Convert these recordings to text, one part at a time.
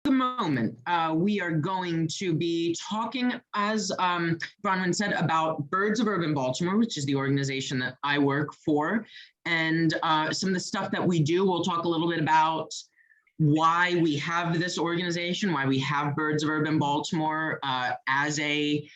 The moment we are going to be talking, as Bronwyn said, about Birds of Urban Baltimore, which is the organization that I work for, and some of the stuff that we do. We'll talk a little bit about why we have this organization, why we have Birds of Urban Baltimore as a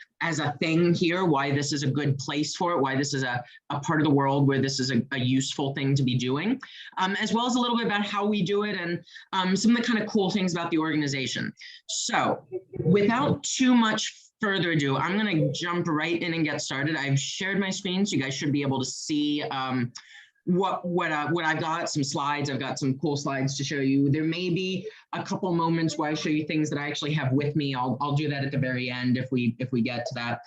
thing here, why this is a good place for it, why this is a part of the world where this is a useful thing to be doing, as well as a little bit about how we do it and some of the kind of cool things about the organization. So without too much further ado, I'm going to jump right in and get started. I've shared my screen, so you guys should be able to see what I've got, some slides. I've got some cool slides to show you. There may be a couple moments where I show you things that I actually have with me. I'll do that at the very end if we get to that.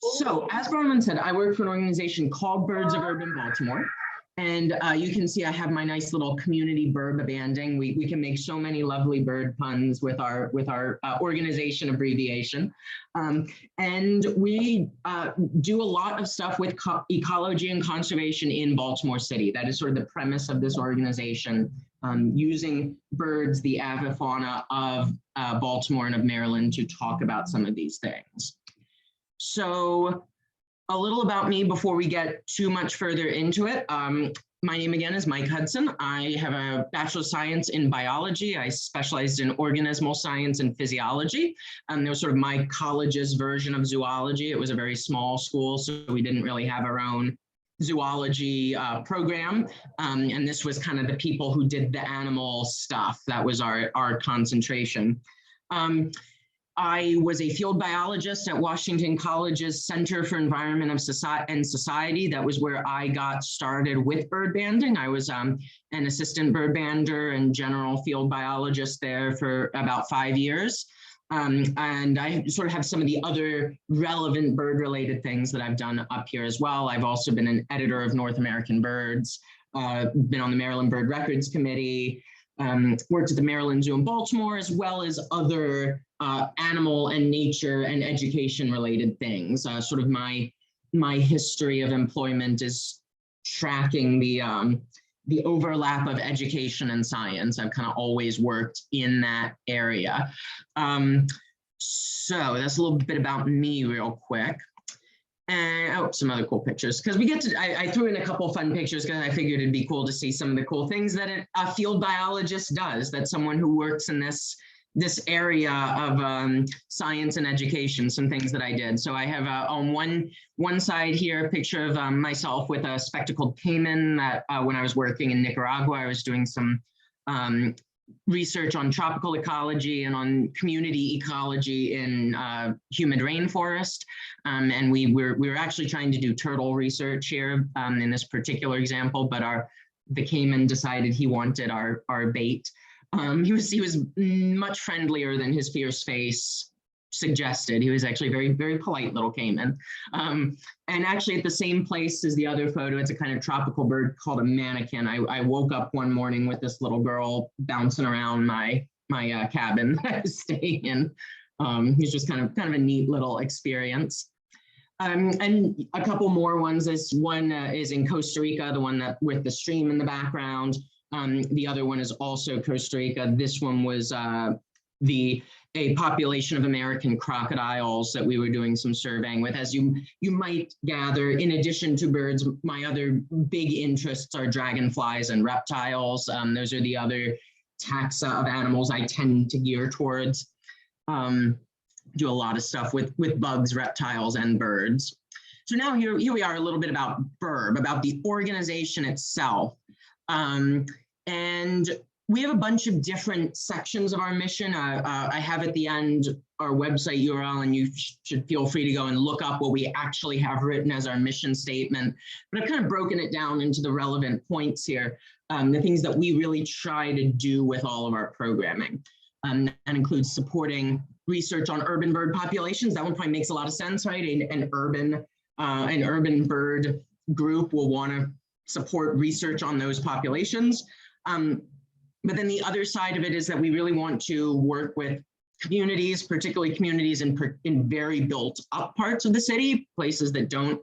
So as Bronwyn said, I work for an organization called Birds of Urban Baltimore. And you can see I have my nice little community bird banding. We can make so many lovely bird puns with our organization abbreviation. And we do a lot of stuff with ecology and conservation in Baltimore City. That is sort of the premise of this organization, using birds, the avifauna of Baltimore and of Maryland, to talk about some of these things. So a little about me before we get too much further into it. My name again is Mike Hudson. I have a Bachelor of Science in Biology. I specialized in organismal science and physiology. That was sort of my college's version of zoology. It was a very small school, so we didn't really have our own zoology program. And this was kind of the people who did the animal stuff. That was our concentration. I was a field biologist at Washington College's Center for Environment and Society. That was where I got started with bird banding. I was an assistant bird bander and general field biologist there for about 5 years. And I sort of have some of the other relevant bird-related things that I've done up here as well. I've also been an editor of North American Birds, been on the Maryland Bird Records Committee, worked at the Maryland Zoo in Baltimore, as well as other animal and nature and education related things. Sort of my history of employment is tracking the overlap of education and science. I've kind of always worked in that area. So that's a little bit about me real quick. And some other cool pictures, because we get to, I threw in a couple fun pictures because I figured it'd be cool to see some of the cool things that a field biologist does, that someone who works in this area of science and education, some things that I did. So I have on one side here a picture of myself with a spectacled caiman that when I was working in Nicaragua, I was doing some research on tropical ecology and on community ecology in humid rainforest. And we were actually trying to do turtle research here in this particular example, but the caiman decided he wanted our bait. He was much friendlier than his fierce face suggested. He was actually a very, very polite little caiman. And actually at the same place as the other photo, it's a kind of tropical bird called a manakin. I woke up one morning with this little girl bouncing around my cabin that I was staying in. It's just kind of a neat little experience. And a couple more ones. This one is in Costa Rica, the one that with the stream in the background. The other one is also Costa Rica. This one was a population of American crocodiles that we were doing some surveying with. As you might gather, in addition to birds, my other big interests are dragonflies and reptiles. Those are the other taxa of animals I tend to gear towards. Do a lot of stuff with bugs, reptiles, and birds. So now here we are a little bit about B.Ur.B, about the organization itself. And we have a bunch of different sections of our mission. I have at the end our website URL, and you should feel free to go and look up what we actually have written as our mission statement. But I've kind of broken it down into the relevant points here, the things that we really try to do with all of our programming. That includes supporting research on urban bird populations. That one probably makes a lot of sense, right? An urban bird group will want to support research on those populations. But then the other side of it is that we really want to work with communities, particularly communities in very built up parts of the city, places that don't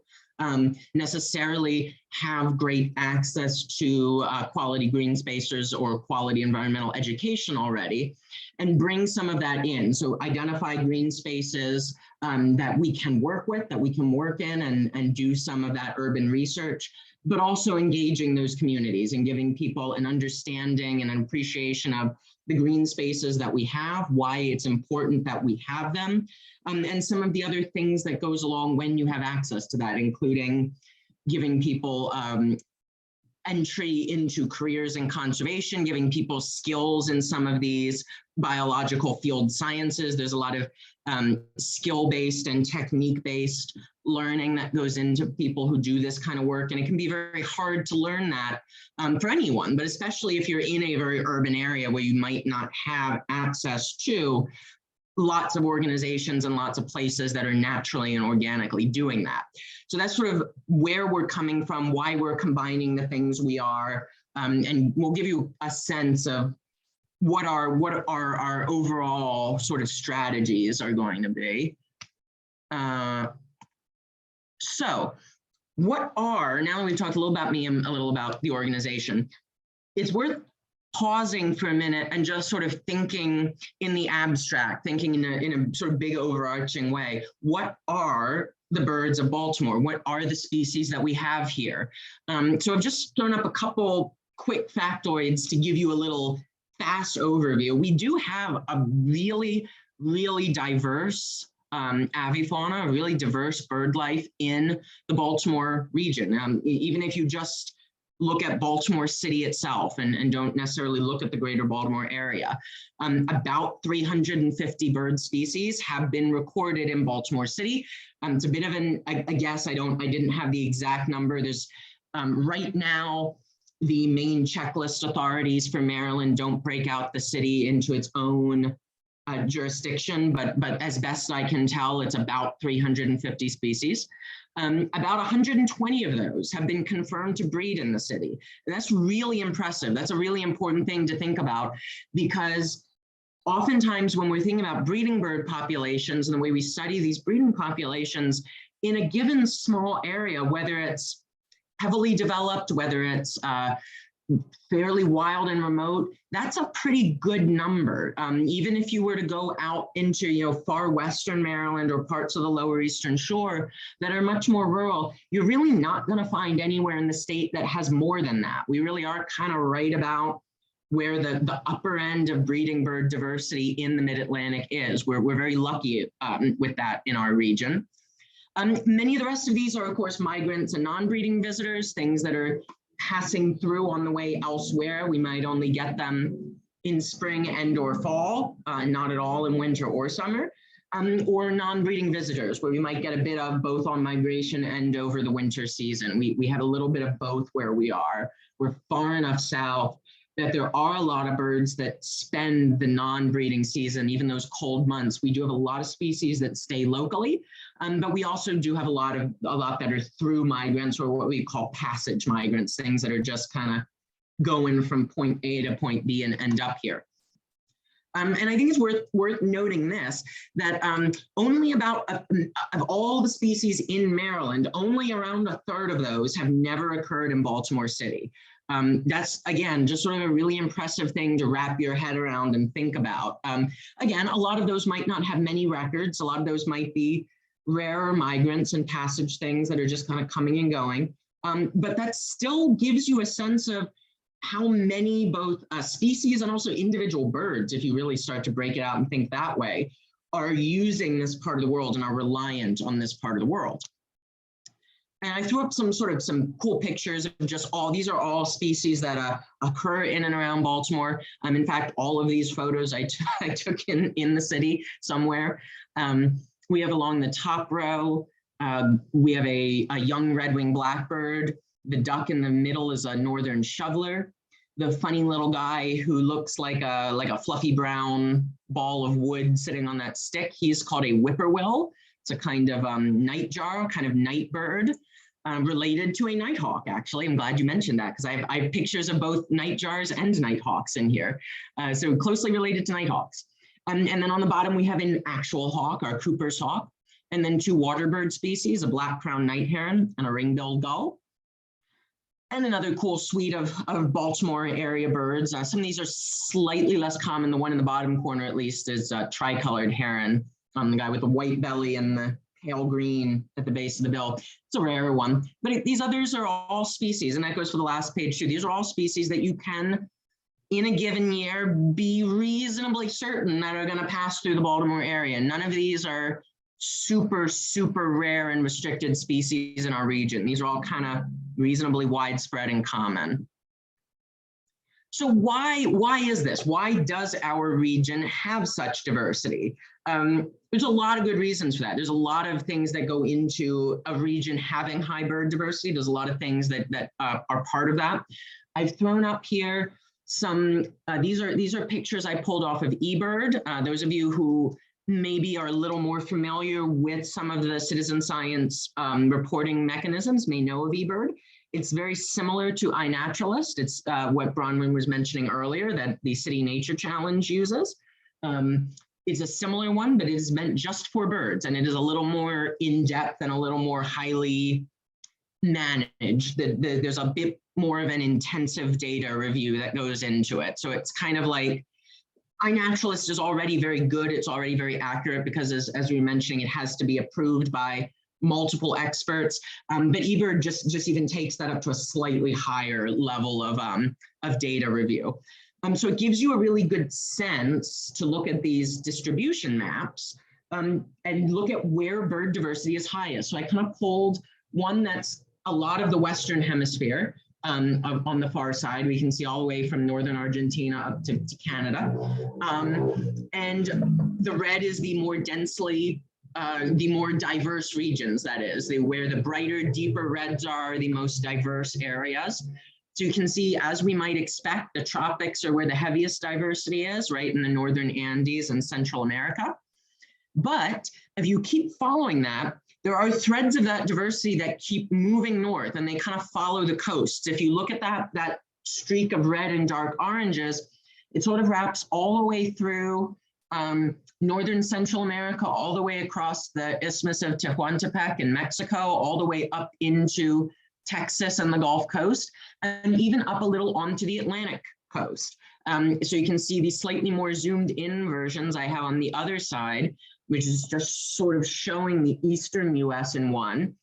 necessarily have great access to quality green spaces or quality environmental education already, and bring some of that in. So identify green spaces that we can work with, that we can work in and do some of that urban research, but also engaging those communities and giving people an understanding and an appreciation of the green spaces that we have, why it's important that we have them, and some of the other things that goes along when you have access to that, including giving people entry into careers in conservation, giving people skills in some of these biological field sciences. There's a lot of skill-based and technique-based learning that goes into people who do this kind of work. And it can be very hard to learn that for anyone, but especially if you're in a very urban area where you might not have access to lots of organizations and lots of places that are naturally and organically doing that. So that's sort of where we're coming from, why we're combining the things we are, and we'll give you a sense of what our overall sort of strategies are going to be. So what are, now that we've talked a little about me and a little about the organization, it's worth pausing for a minute and just sort of thinking in the abstract, thinking in a sort of big overarching way. What are the birds of Baltimore? What are the species that we have here? So I've just thrown up a couple quick factoids to give you a little fast overview. We do have a really, really diverse avifauna, a really diverse bird life in the Baltimore region. Even if you just look at Baltimore City itself and don't necessarily look at the greater Baltimore area. About 350 bird species have been recorded in Baltimore City. It's a bit of a guess. I didn't have the exact number. There's right now, the main checklist authorities for Maryland don't break out the city into its own jurisdiction, but as best I can tell, it's about 350 species. About 120 of those have been confirmed to breed in the city. And that's really impressive. That's a really important thing to think about, because oftentimes when we're thinking about breeding bird populations and the way we study these breeding populations in a given small area, whether it's heavily developed, whether it's fairly wild and remote, that's a pretty good number. Even if you were to go out into far western Maryland or parts of the lower eastern shore that are much more rural, you're really not going to find anywhere in the state that has more than that. We really are kind of right about where the upper end of breeding bird diversity in the mid-Atlantic is. We're very lucky with that in our region. Many of the rest of these are, of course, migrants and non-breeding visitors, things that are passing through on the way elsewhere. We might only get them in spring and or fall, not at all in winter or summer, or non-breeding visitors, where we might get a bit of both on migration and over the winter season. We have a little bit of both where we are. We're far enough south that there are a lot of birds that spend the non-breeding season, even those cold months. We do have a lot of species that stay locally, but we also do have a lot that are through migrants, or what we call passage migrants, things that are just kind of going from point A to point B and end up here. And I think it's worth noting this, that only about, of all the species in Maryland, only around a third of those have never occurred in Baltimore City. That's, again, just sort of a really impressive thing to wrap your head around and think about. Again, a lot of those might not have many records. A lot of those might be rarer migrants and passage things that are just kind of coming and going. But that still gives you a sense of how many both species and also individual birds, if you really start to break it out and think that way, are using this part of the world and are reliant on this part of the world. And I threw up some cool pictures of just these are all species that occur in and around Baltimore. In fact, all of these photos I took in the city somewhere. We have along the top row, we have a young red-winged blackbird. The duck in the middle is a northern shoveler. The funny little guy who looks like a fluffy brown ball of wood sitting on that stick, he's called a whippoorwill. It's a kind of nightjar, kind of night bird, related to a nighthawk, actually. I'm glad you mentioned that, because I have pictures of both nightjars and nighthawks in here. So closely related to nighthawks. And then on the bottom, we have an actual hawk, our Cooper's hawk, and then two waterbird species, a black-crowned night heron and a ring-billed gull. And another cool suite of Baltimore area birds. Some of these are slightly less common. The one in the bottom corner, at least, is tricolored heron, the guy with the white belly and the pale green at the base of the bill. It's a rare one. But these others are all species, and that goes for the last page too. These are all species that you can, in a given year, be reasonably certain that are going to pass through the Baltimore area. None of these are super, super rare and restricted species in our region. These are all kind of reasonably widespread and common. So why is this? Why does our region have such diversity? There's a lot of good reasons for that. There's a lot of things that go into a region having high bird diversity. There's a lot of things that are part of that. I've thrown up here some, these are pictures I pulled off of eBird. Those of you who maybe are a little more familiar with some of the citizen science reporting mechanisms may know of eBird. It's very similar to iNaturalist. It's what Bronwyn was mentioning earlier that the City Nature Challenge uses. It's a similar one, but it is meant just for birds, and it is a little more in-depth and a little more highly managed. There's a bit more of an intensive data review that goes into it. So it's kind of like iNaturalist is already very good. It's already very accurate because, as we were mentioning, it has to be approved by multiple experts. But eBird just even takes that up to a slightly higher level of data review. So it gives you a really good sense to look at these distribution maps and look at where bird diversity is highest. So I kind of pulled one that's a lot of the Western Hemisphere. On the far side, we can see all the way from northern Argentina up to Canada. And the red is the more densely, the more diverse regions, that is, where the brighter, deeper reds are the most diverse areas. So you can see, as we might expect, the tropics are where the heaviest diversity is, right in the northern Andes and Central America. But if you keep following that, there are threads of that diversity that keep moving north, and they kind of follow the coasts. If you look at that streak of red and dark oranges, it sort of wraps all the way through northern Central America, all the way across the Isthmus of Tehuantepec in Mexico, all the way up into Texas and the Gulf Coast, and even up a little onto the Atlantic coast. So you can see these slightly more zoomed in versions I have on the other side, which is just sort of showing the eastern US in one.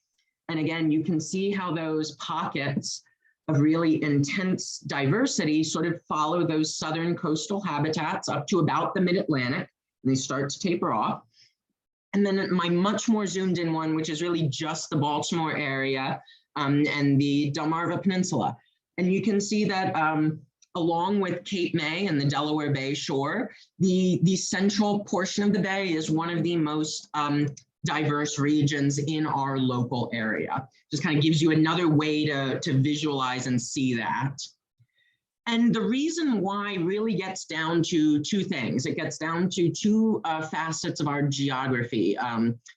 And again, you can see how those pockets of really intense diversity sort of follow those southern coastal habitats up to about the mid-Atlantic, and they start to taper off. And then my much more zoomed in one, which is really just the Baltimore area and the Delmarva Peninsula. And you can see that along with Cape May and the Delaware Bay shore, the central portion of the bay is one of the most diverse regions in our local area. Just kind of gives you another way to visualize and see that. And the reason why really gets down to two things. It gets down to two facets of our geography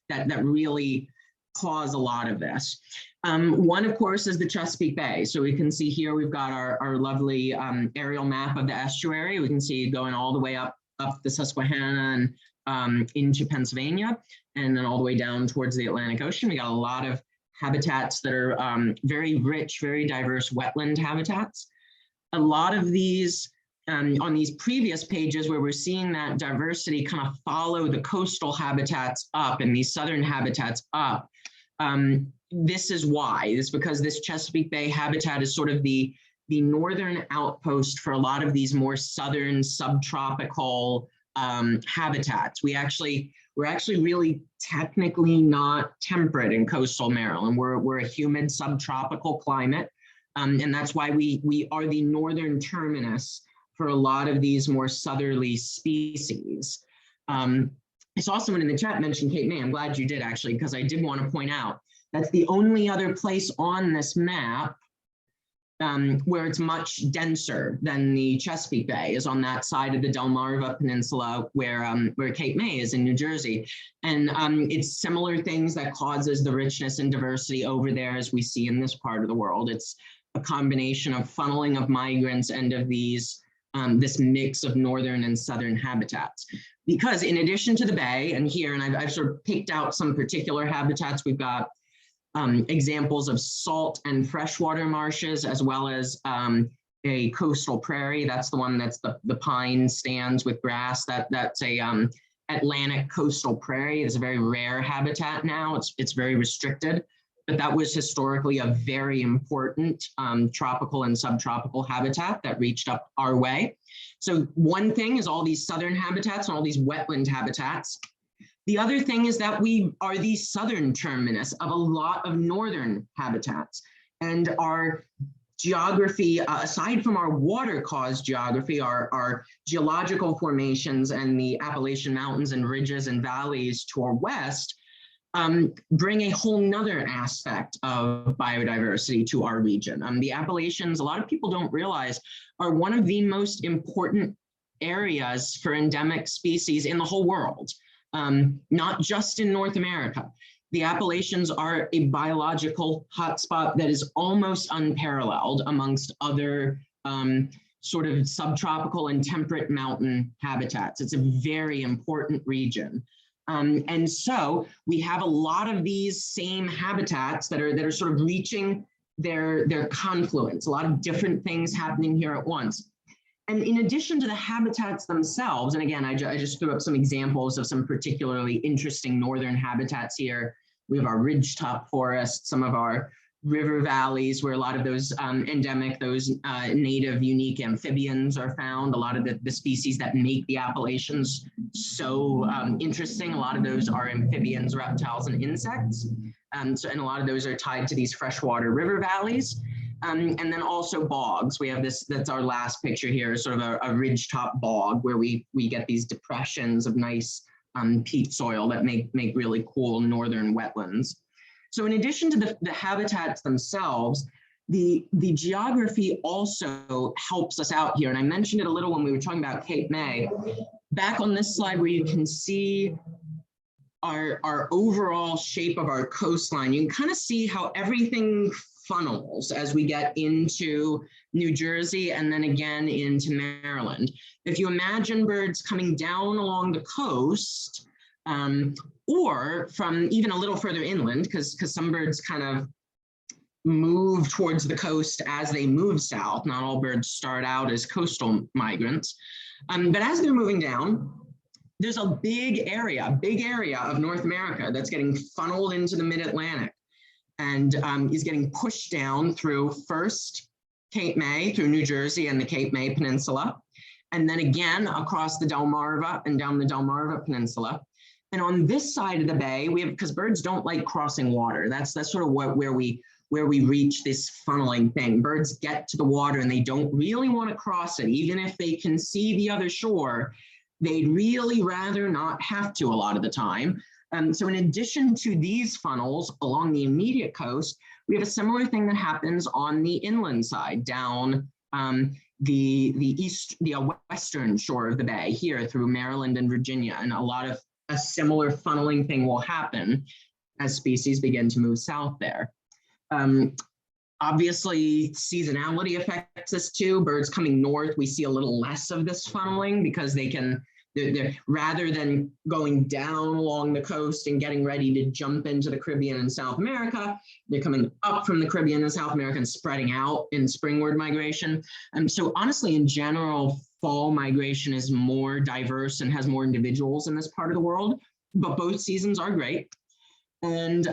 that really cause a lot of this. One, of course, is the Chesapeake Bay. So we can see here we've got our lovely aerial map of the estuary. We can see going all the way up the Susquehanna and into Pennsylvania, and then all the way down towards the Atlantic Ocean. We got a lot of habitats that are very rich, very diverse wetland habitats. A lot of these, on these previous pages where we're seeing that diversity kind of follow the coastal habitats up and these southern habitats up, this is why. It's because this Chesapeake Bay habitat is sort of the northern outpost for a lot of these more southern subtropical habitats. We're actually really technically not temperate in coastal Maryland. We're a humid subtropical climate. And that's why we are the northern terminus for a lot of these more southerly species. I saw someone in the chat mention Cape May. I'm glad you did, actually, because I did want to point out that's the only other place on this map where it's much denser than the Chesapeake Bay, is on that side of the Delmarva Peninsula where Cape May is in New Jersey. And it's similar things that causes the richness and diversity over there as we see in this part of the world. It's a combination of funneling of migrants and of these this mix of northern and southern habitats. Because in addition to the bay and here, and I've sort of picked out some particular habitats, we've got examples of salt and freshwater marshes, as well as a coastal prairie. That's the one that's the pine stands with grass. That's a Atlantic coastal prairie. It's a very rare habitat now. It's very restricted, but that was historically a very important tropical and subtropical habitat that reached up our way. So one thing is all these southern habitats and all these wetland habitats. The other thing is that we are the southern terminus of a lot of northern habitats, and our geography, aside from our water-caused geography, our geological formations and the Appalachian Mountains and ridges and valleys to our west bring a whole nother aspect of biodiversity to our region. The Appalachians, a lot of people don't realize, are one of the most important areas for endemic species in the whole world, not just in North America. The Appalachians are a biological hotspot that is almost unparalleled amongst other sort of subtropical and temperate mountain habitats. It's a very important region. And so we have a lot of these same habitats that are sort of reaching their confluence, a lot of different things happening here at once. And in addition to the habitats themselves, and again, I just threw up some examples of some particularly interesting northern habitats here. We have our ridgetop forests, some of our river valleys where a lot of those endemic, those native unique amphibians are found. A lot of the species that make the Appalachians so interesting, a lot of those are amphibians, reptiles, and insects. And a lot of those are tied to these freshwater river valleys. And then also bogs. We have this, that's our last picture here, sort of a ridgetop bog where we get these depressions of nice peat soil that make really cool northern wetlands. So in addition to the habitats themselves, the geography also helps us out here. And I mentioned it a little when we were talking about Cape May. Back on this slide where you can see our overall shape of our coastline, you can kind of see how everything funnels as we get into New Jersey and then again into Maryland. If you imagine birds coming down along the coast, or from even a little further inland, because some birds kind of move towards the coast as they move south. Not all birds start out as coastal migrants, but as they're moving down, there's a big area of North America that's getting funneled into the mid-Atlantic and is getting pushed down through first Cape May, through New Jersey and the Cape May Peninsula, and then again across the Delmarva and down the Delmarva Peninsula. And on this side of the bay, we have, because birds don't like crossing water. That's sort of where we reach this funneling thing. Birds get to the water and they don't really want to cross it. Even if they can see the other shore, they'd really rather not have to a lot of the time. So in addition to these funnels along the immediate coast, we have a similar thing that happens on the inland side, down the western shore of the bay here through Maryland and Virginia. And a similar funneling thing will happen as species begin to move south there. Obviously, seasonality affects us too. Birds coming north, we see a little less of this funneling because they're rather than going down along the coast and getting ready to jump into the Caribbean and South America, they're coming up from the Caribbean and South America and spreading out in springward migration. So honestly, in general, fall migration is more diverse and has more individuals in this part of the world, but both seasons are great. And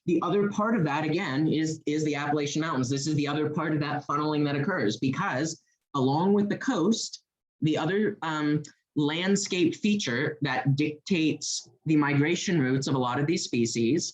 the other part of that, again, is the Appalachian Mountains. This is the other part of that funneling that occurs because along with the coast, the other landscape feature that dictates the migration routes of a lot of these species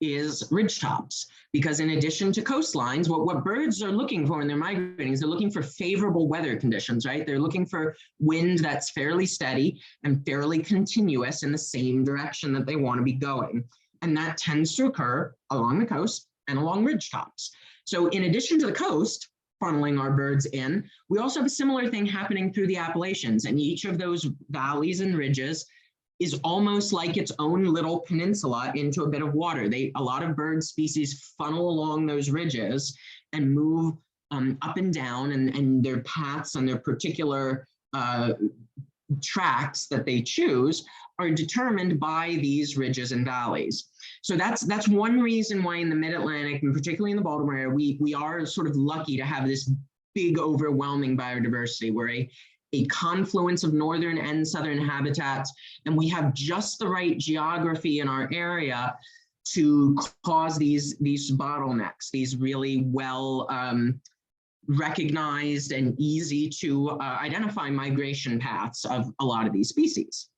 is ridgetops. Because in addition to coastlines, what birds are looking for when they're migrating is they're looking for favorable weather conditions, right? They're looking for wind that's fairly steady and fairly continuous in the same direction that they want to be going. And that tends to occur along the coast and along ridgetops. So in addition to the coast funneling our birds in, we also have a similar thing happening through the Appalachians, and each of those valleys and ridges is almost like its own little peninsula into a bit of water. A lot of bird species funnel along those ridges and move up and down, and their paths and their particular tracks that they choose are determined by these ridges and valleys. So that's one reason why in the Mid-Atlantic, and particularly in the Baltimore area, we are sort of lucky to have this big, overwhelming biodiversity. We're a confluence of northern and southern habitats, and we have just the right geography in our area to cause these bottlenecks, these really well recognized and easy to identify migration paths of a lot of these species.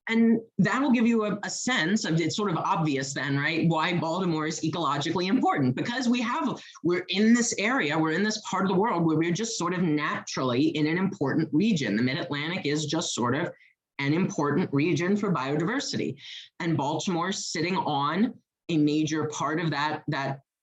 And that'll give you a sense of, it's sort of obvious then, right, why Baltimore is ecologically important, because we're in this area, we're in this part of the world where we're just sort of naturally in an important region. The Mid-Atlantic is just sort of an important region for biodiversity. And Baltimore sitting on a major part of that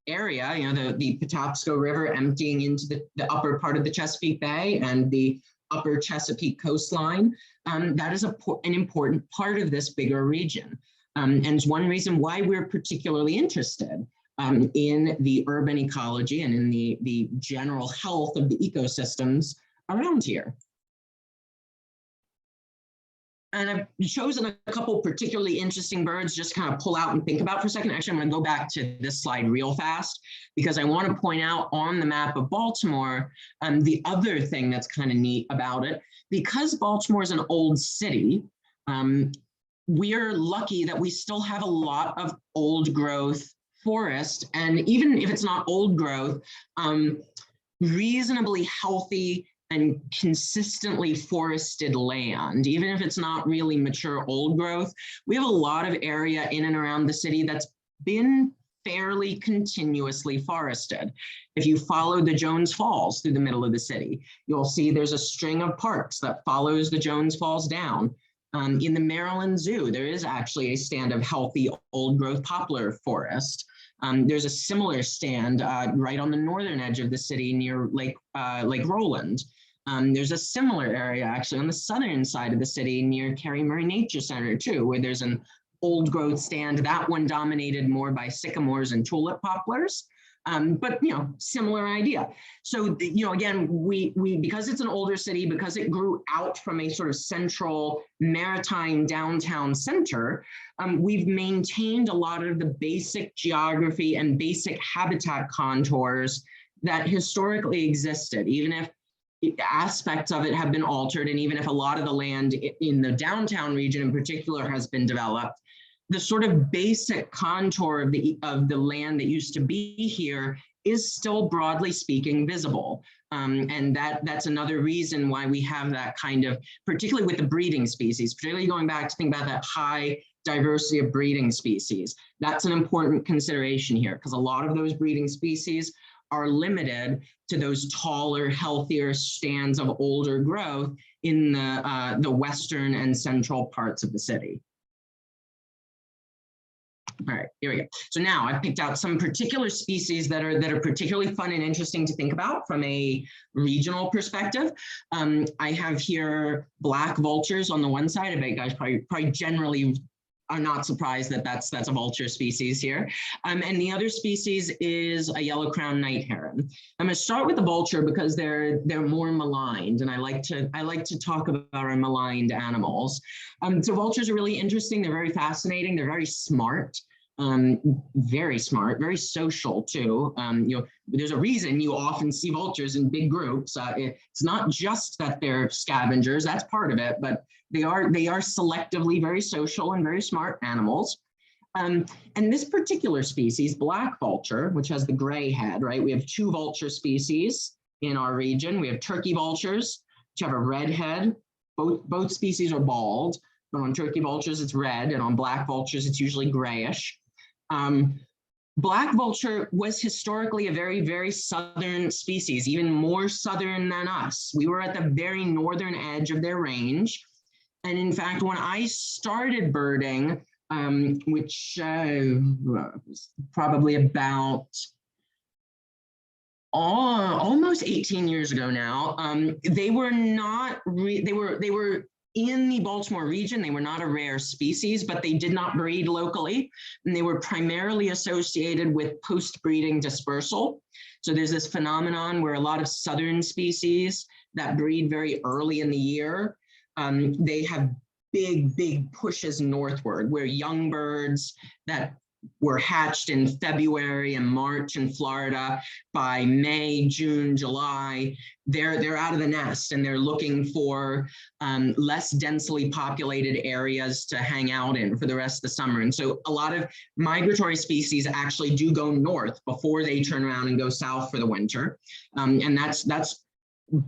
area, you know, the Patapsco River emptying into the upper part of the Chesapeake Bay and the upper Chesapeake coastline. That is an important part of this bigger region. And it's one reason why we're particularly interested in the urban ecology and in the general health of the ecosystems around here. And I've chosen a couple particularly interesting birds just to kind of pull out and think about for a second. Actually, I'm going to go back to this slide real fast because I want to point out on the map of Baltimore the other thing that's kind of neat about it. Because Baltimore is an old city, we're lucky that we still have a lot of old growth forest. And even if it's not old growth, reasonably healthy and consistently forested land, even if it's not really mature old growth. We have a lot of area in and around the city that's been fairly continuously forested. If you follow the Jones Falls through the middle of the city, you'll see there's a string of parks that follows the Jones Falls down. In the Maryland Zoo, there is actually a stand of healthy old growth poplar forest. There's a similar stand right on the northern edge of the city near Lake Roland. There's a similar area actually on the southern side of the city near Carey Murray Nature Center too, where there's an old growth stand, that one dominated more by sycamores and tulip poplars. But you know, similar idea. So you know, again, we because it's an older city, because it grew out from a sort of central maritime downtown center, we've maintained a lot of the basic geography and basic habitat contours that historically existed, even if aspects of it have been altered, and even if a lot of the land in the downtown region in particular has been developed, the sort of basic contour of the land that used to be here is still, broadly speaking, visible. And that's another reason why we have that kind of, particularly with the breeding species, particularly going back to think about that high diversity of breeding species. That's an important consideration here, because a lot of those breeding species are limited to those taller, healthier stands of older growth in the western and central parts of the city. All right, here we go. So now I've picked out some particular species that are particularly fun and interesting to think about from a regional perspective. I have here black vultures on the one side. I bet you guys probably generally are not surprised that that's a vulture species here. And the other species is a yellow-crowned night heron. I'm going to start with the vulture because they're more maligned, and I like to talk about our maligned animals. So vultures are really interesting. They're very fascinating. They're very smart. Very smart, very social too. You know, there's a reason you often see vultures in big groups. It's not just that they're scavengers, that's part of it, but they are selectively very social and very smart animals. And this particular species, black vulture, which has the gray head, right? We have two vulture species in our region. We have turkey vultures, which have a red head. Both species are bald, but on turkey vultures, it's red, and on black vultures, it's usually grayish. Black vulture was historically a very, very southern species, even more southern than us. We were at the very northern edge of their range. And in fact, when I started birding, which was probably about almost 18 years ago now, they were in the Baltimore region. They were not a rare species, but they did not breed locally, and they were primarily associated with post-breeding dispersal. So there's this phenomenon where a lot of southern species that breed very early in the year, they have big pushes northward, where young birds that were hatched in February and March in Florida, by May, June, July, they're out of the nest and they're looking for less densely populated areas to hang out in for the rest of the summer. And so a lot of migratory species actually do go north before they turn around and go south for the winter. And that's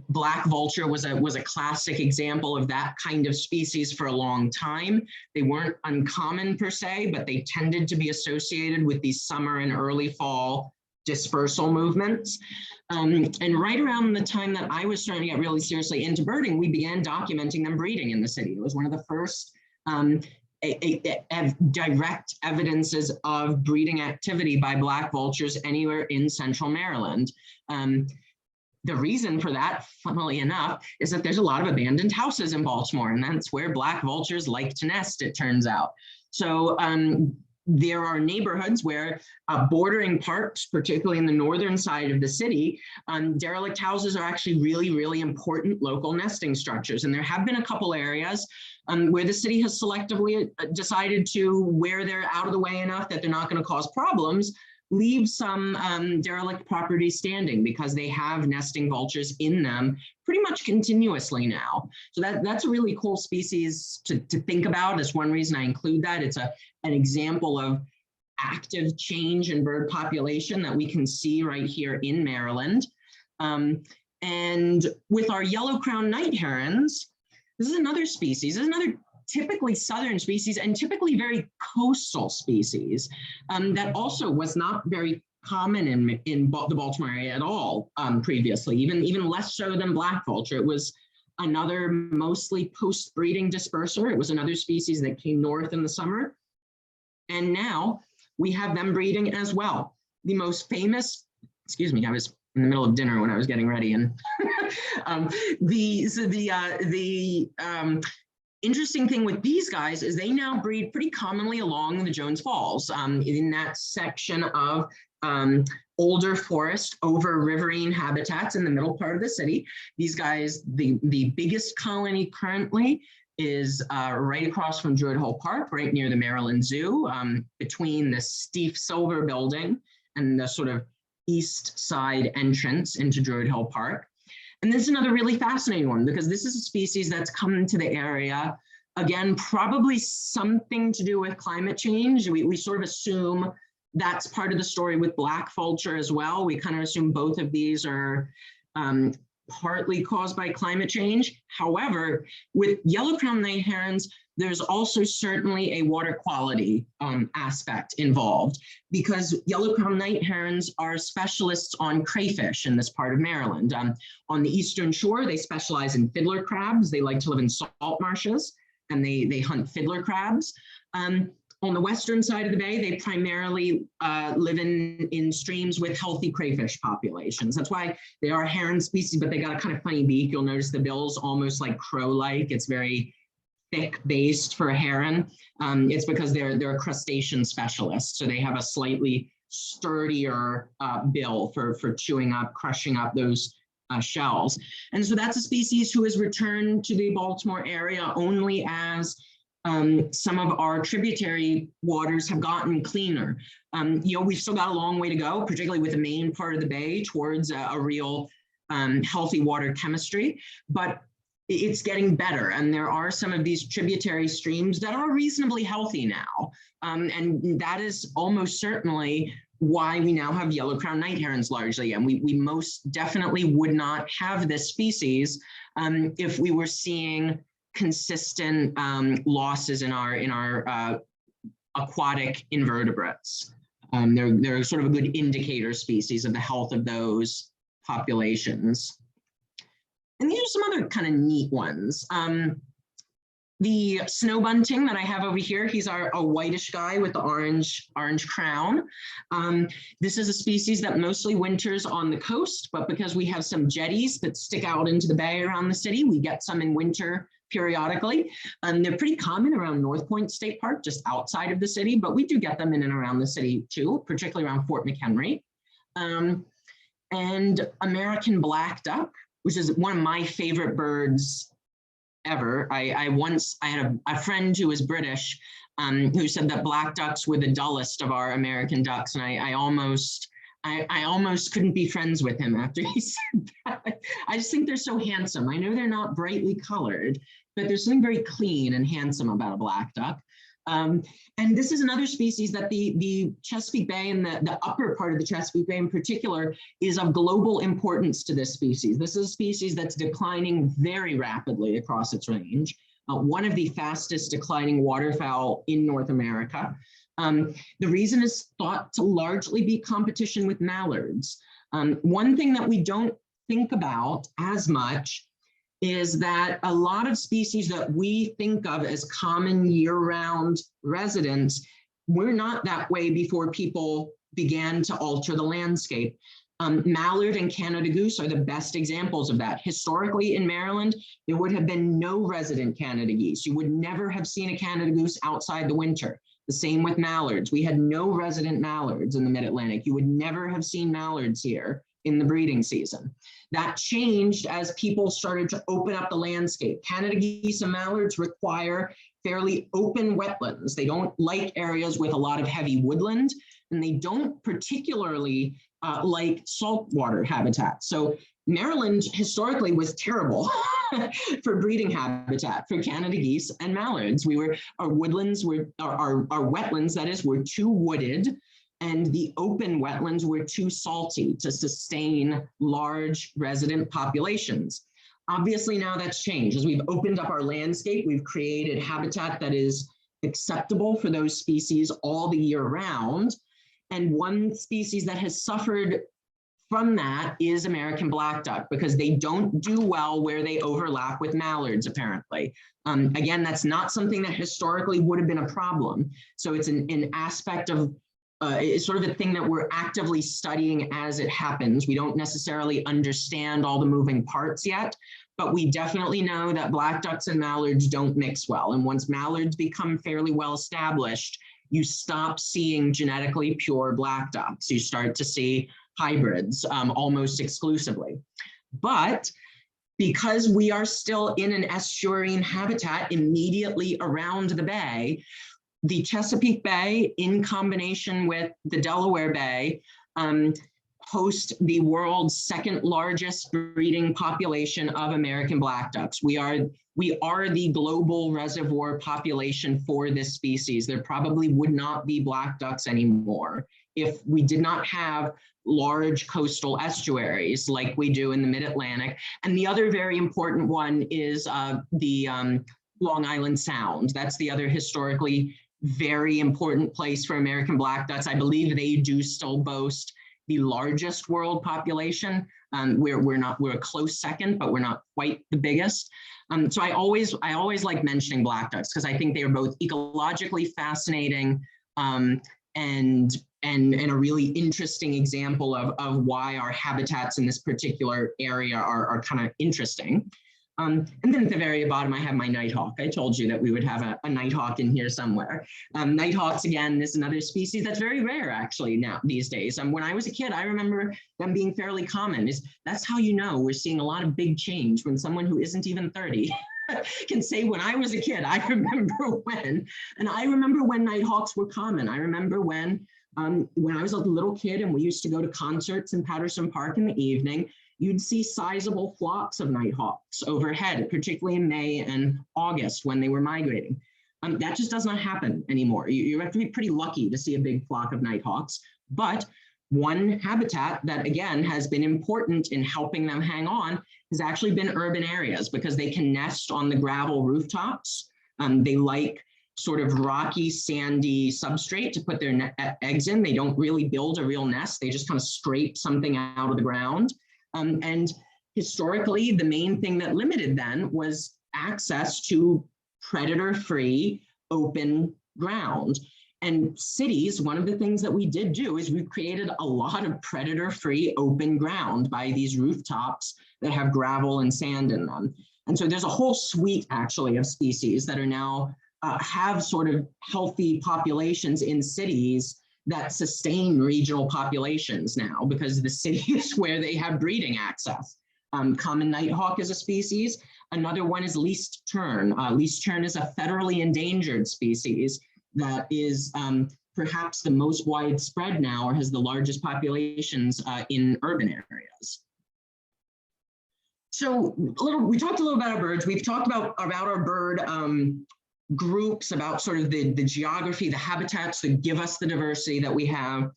black vulture was a classic example of that kind of species for a long time. They weren't uncommon per se, but they tended to be associated with these summer and early fall dispersal movements. And right around the time that I was starting to get really seriously into birding, we began documenting them breeding in the city. It was one of the first direct evidences of breeding activity by black vultures anywhere in central Maryland. The reason for that, funnily enough, is that there's a lot of abandoned houses in Baltimore, and that's where black vultures like to nest, it turns out. So there are neighborhoods where bordering parks, particularly in the northern side of the city, derelict houses are actually really important local nesting structures. And there have been a couple areas where the city has selectively decided to, where they're out of the way enough that they're not going to cause problems, leave some derelict property standing because they have nesting vultures in them pretty much continuously now. So that's a really cool species to think about. That's one reason I include that. It's an example of active change in bird population that we can see right here in Maryland. And with our yellow-crowned night herons, this is another species. This is another typically southern species and typically very coastal species that also was not very common in the Baltimore area at all previously, even less so than black vulture. It was another mostly post-breeding disperser. It was another species that came north in the summer. And now we have them breeding as well. The most famous, excuse me, I was in the middle of dinner when I was getting ready, and interesting thing with these guys is they now breed pretty commonly along the Jones Falls, in that section of older forest over riverine habitats in the middle part of the city. These guys, the biggest colony currently is right across from Druid Hole Park, right near the Maryland Zoo, between the Steve Silver building and the sort of east side entrance into Druid Hole Park. And this is another really fascinating one because this is a species that's come into the area, again, probably something to do with climate change. We sort of assume that's part of the story with black vulture as well. We kind of assume both of these are partly caused by climate change. However, with yellow-crowned night herons, there's also certainly a water quality aspect involved because yellow-crowned night herons are specialists on crayfish in this part of Maryland. On the eastern shore, they specialize in fiddler crabs. They like to live in salt marshes and they hunt fiddler crabs. On the western side of the bay, they primarily live in streams with healthy crayfish populations. That's why they are a heron species, but they got a kind of funny beak. You'll notice the bill's almost like crow-like. It's very thick-based for a heron. It's because they're a crustacean specialist, so they have a slightly sturdier bill for chewing up, crushing up those shells. And so that's a species who has returned to the Baltimore area only as some of our tributary waters have gotten cleaner. We've still got a long way to go, particularly with the main part of the bay towards a real healthy water chemistry, but it's getting better. And there are some of these tributary streams that are reasonably healthy now. And that is almost certainly why we now have yellow-crowned night herons largely. And we most definitely would not have this species if we were seeing consistent losses in our aquatic invertebrates. They're sort of a good indicator species of the health of those populations. And these are some other kind of neat ones. The snow bunting that I have over here, he's a whitish guy with the orange crown. This is a species that mostly winters on the coast, but because we have some jetties that stick out into the bay around the city, we get some in winter periodically. They're pretty common around North Point State Park, just outside of the city, but we do get them in and around the city too, particularly around Fort McHenry. And American black duck. which is one of my favorite birds ever. I had a friend who was British, who said that black ducks were the dullest of our American ducks, and I almost couldn't be friends with him after he said that. I just think they're so handsome. I know they're not brightly colored, but there's something very clean and handsome about a black duck. And this is another species that the Chesapeake Bay and the upper part of the Chesapeake Bay in particular is of global importance to this species. This is a species that's declining very rapidly across its range. One of the fastest declining waterfowl in North America. The reason is thought to largely be competition with mallards. One thing that we don't think about as much is that a lot of species that we think of as common year-round residents were not that way before people began to alter the landscape. Mallard and Canada goose are the best examples of that. Historically in Maryland, there would have been no resident Canada geese. You would never have seen a Canada goose outside the winter. The same with mallards. We had no resident mallards in the mid-Atlantic. You would never have seen mallards here in the breeding season. That changed as people started to open up the landscape. Canada geese and mallards require fairly open wetlands. They don't like areas with a lot of heavy woodland, and they don't particularly like saltwater habitat. So Maryland historically was terrible for breeding habitat for Canada geese and mallards. Our wetlands, that is, were too wooded, and the open wetlands were too salty to sustain large resident populations. Obviously now that's changed. As we've opened up our landscape, we've created habitat that is acceptable for those species all the year round. And one species that has suffered from that is American black duck, because they don't do well where they overlap with mallards, apparently. Again, that's not something that historically would have been a problem. So it's an aspect of it's sort of a thing that we're actively studying as it happens. We don't necessarily understand all the moving parts yet, but we definitely know that black ducks and mallards don't mix well. And once mallards become fairly well established, you stop seeing genetically pure black ducks. You start to see hybrids almost exclusively. But because we are still in an estuarine habitat immediately around the bay, the Chesapeake Bay, in combination with the Delaware Bay, host the world's second largest breeding population of American black ducks. We are the global reservoir population for this species. There probably would not be black ducks anymore if we did not have large coastal estuaries like we do in the mid-Atlantic. And the other very important one is the Long Island Sound. That's the other historically very important place for American black ducks. I believe they do still boast the largest world population. We're a close second, but we're not quite the biggest. So I always like mentioning black ducks because I think they are both ecologically fascinating and a really interesting example of why our habitats in this particular area are kind of interesting. And then at the very bottom, I have my nighthawk. I told you that we would have a nighthawk in here somewhere. Nighthawks, again, is another species that's very rare actually now these days. When I was a kid, I remember them being fairly common. That's how you know we're seeing a lot of big change when someone who isn't even 30 can say, when I was a kid, I remember when. And I remember when nighthawks were common. I remember when I was a little kid and we used to go to concerts in Patterson Park in the evening, you'd see sizable flocks of nighthawks overhead, particularly in May and August when they were migrating. That just does not happen anymore. You have to be pretty lucky to see a big flock of nighthawks. But one habitat that, again, has been important in helping them hang on has actually been urban areas because they can nest on the gravel rooftops. They like sort of rocky, sandy substrate to put their eggs in. They don't really build a real nest. They just kind of scrape something out of the ground. And historically, the main thing that limited then was access to predator-free open ground. And cities, one of the things that we did do is we created a lot of predator-free open ground by these rooftops that have gravel and sand in them. And so there's a whole suite actually of species that are now have sort of healthy populations in cities that sustain regional populations now because the city is where they have breeding access. Common nighthawk is a species. Another one is least tern. Least tern is a federally endangered species that is perhaps the most widespread now, or has the largest populations in urban areas. So we talked a little about our birds. We've talked about our bird groups, about sort of the geography, the habitats that give us the diversity that we have.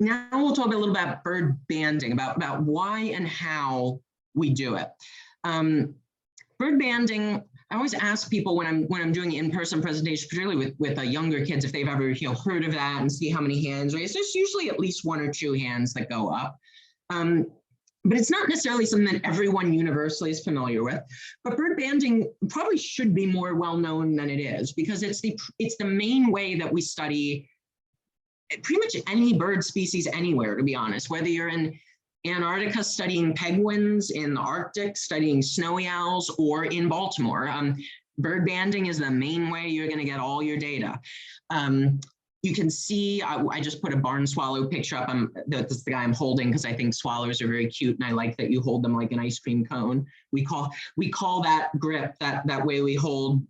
Now we'll talk a little about bird banding, about why and how we do it. Bird banding, I always ask people when I'm doing in-person presentation, particularly with younger kids, if they've ever heard of that and see how many hands raised. There's usually at least 1 or 2 hands that go up. But it's not necessarily something that everyone universally is familiar with. But bird banding probably should be more well known than it is, because it's the main way that we study pretty much any bird species anywhere, to be honest, whether you're in Antarctica studying penguins, in the Arctic studying snowy owls, or in Baltimore. Bird banding is the main way you're going to get all your data. You can see, I just put a barn swallow picture up. That's the guy I'm holding because I think swallows are very cute, and I like that you hold them like an ice cream cone. We call that grip, that way we hold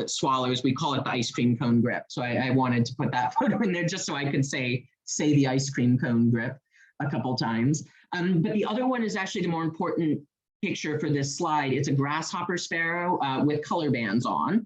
swallows, we call it the ice cream cone grip. So I wanted to put that photo in there just so I could say the ice cream cone grip a couple times. But the other one is actually the more important picture for this slide. It's a grasshopper sparrow with color bands on.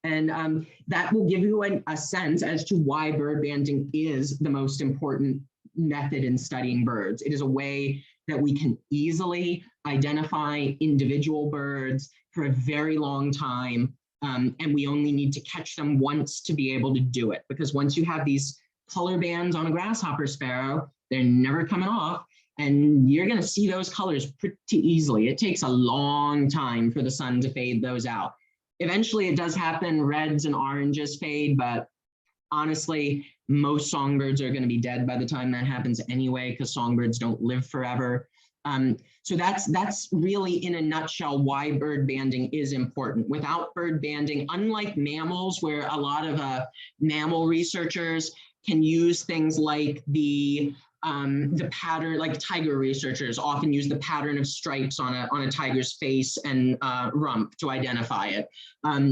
And that will give you a sense as to why bird banding is the most important method in studying birds. It is a way that we can easily identify individual birds for a very long time. And we only need to catch them once to be able to do it. Because once you have these color bands on a grasshopper sparrow, they're never coming off. And you're going to see those colors pretty easily. It takes a long time for the sun to fade those out. Eventually it does happen, reds and oranges fade, but honestly, most songbirds are going to be dead by the time that happens anyway, because songbirds don't live forever. So that's really in a nutshell why bird banding is important. Without bird banding, unlike mammals, where a lot of mammal researchers can use things like the pattern, like tiger researchers often use the pattern of stripes on a tiger's face and rump to identify it.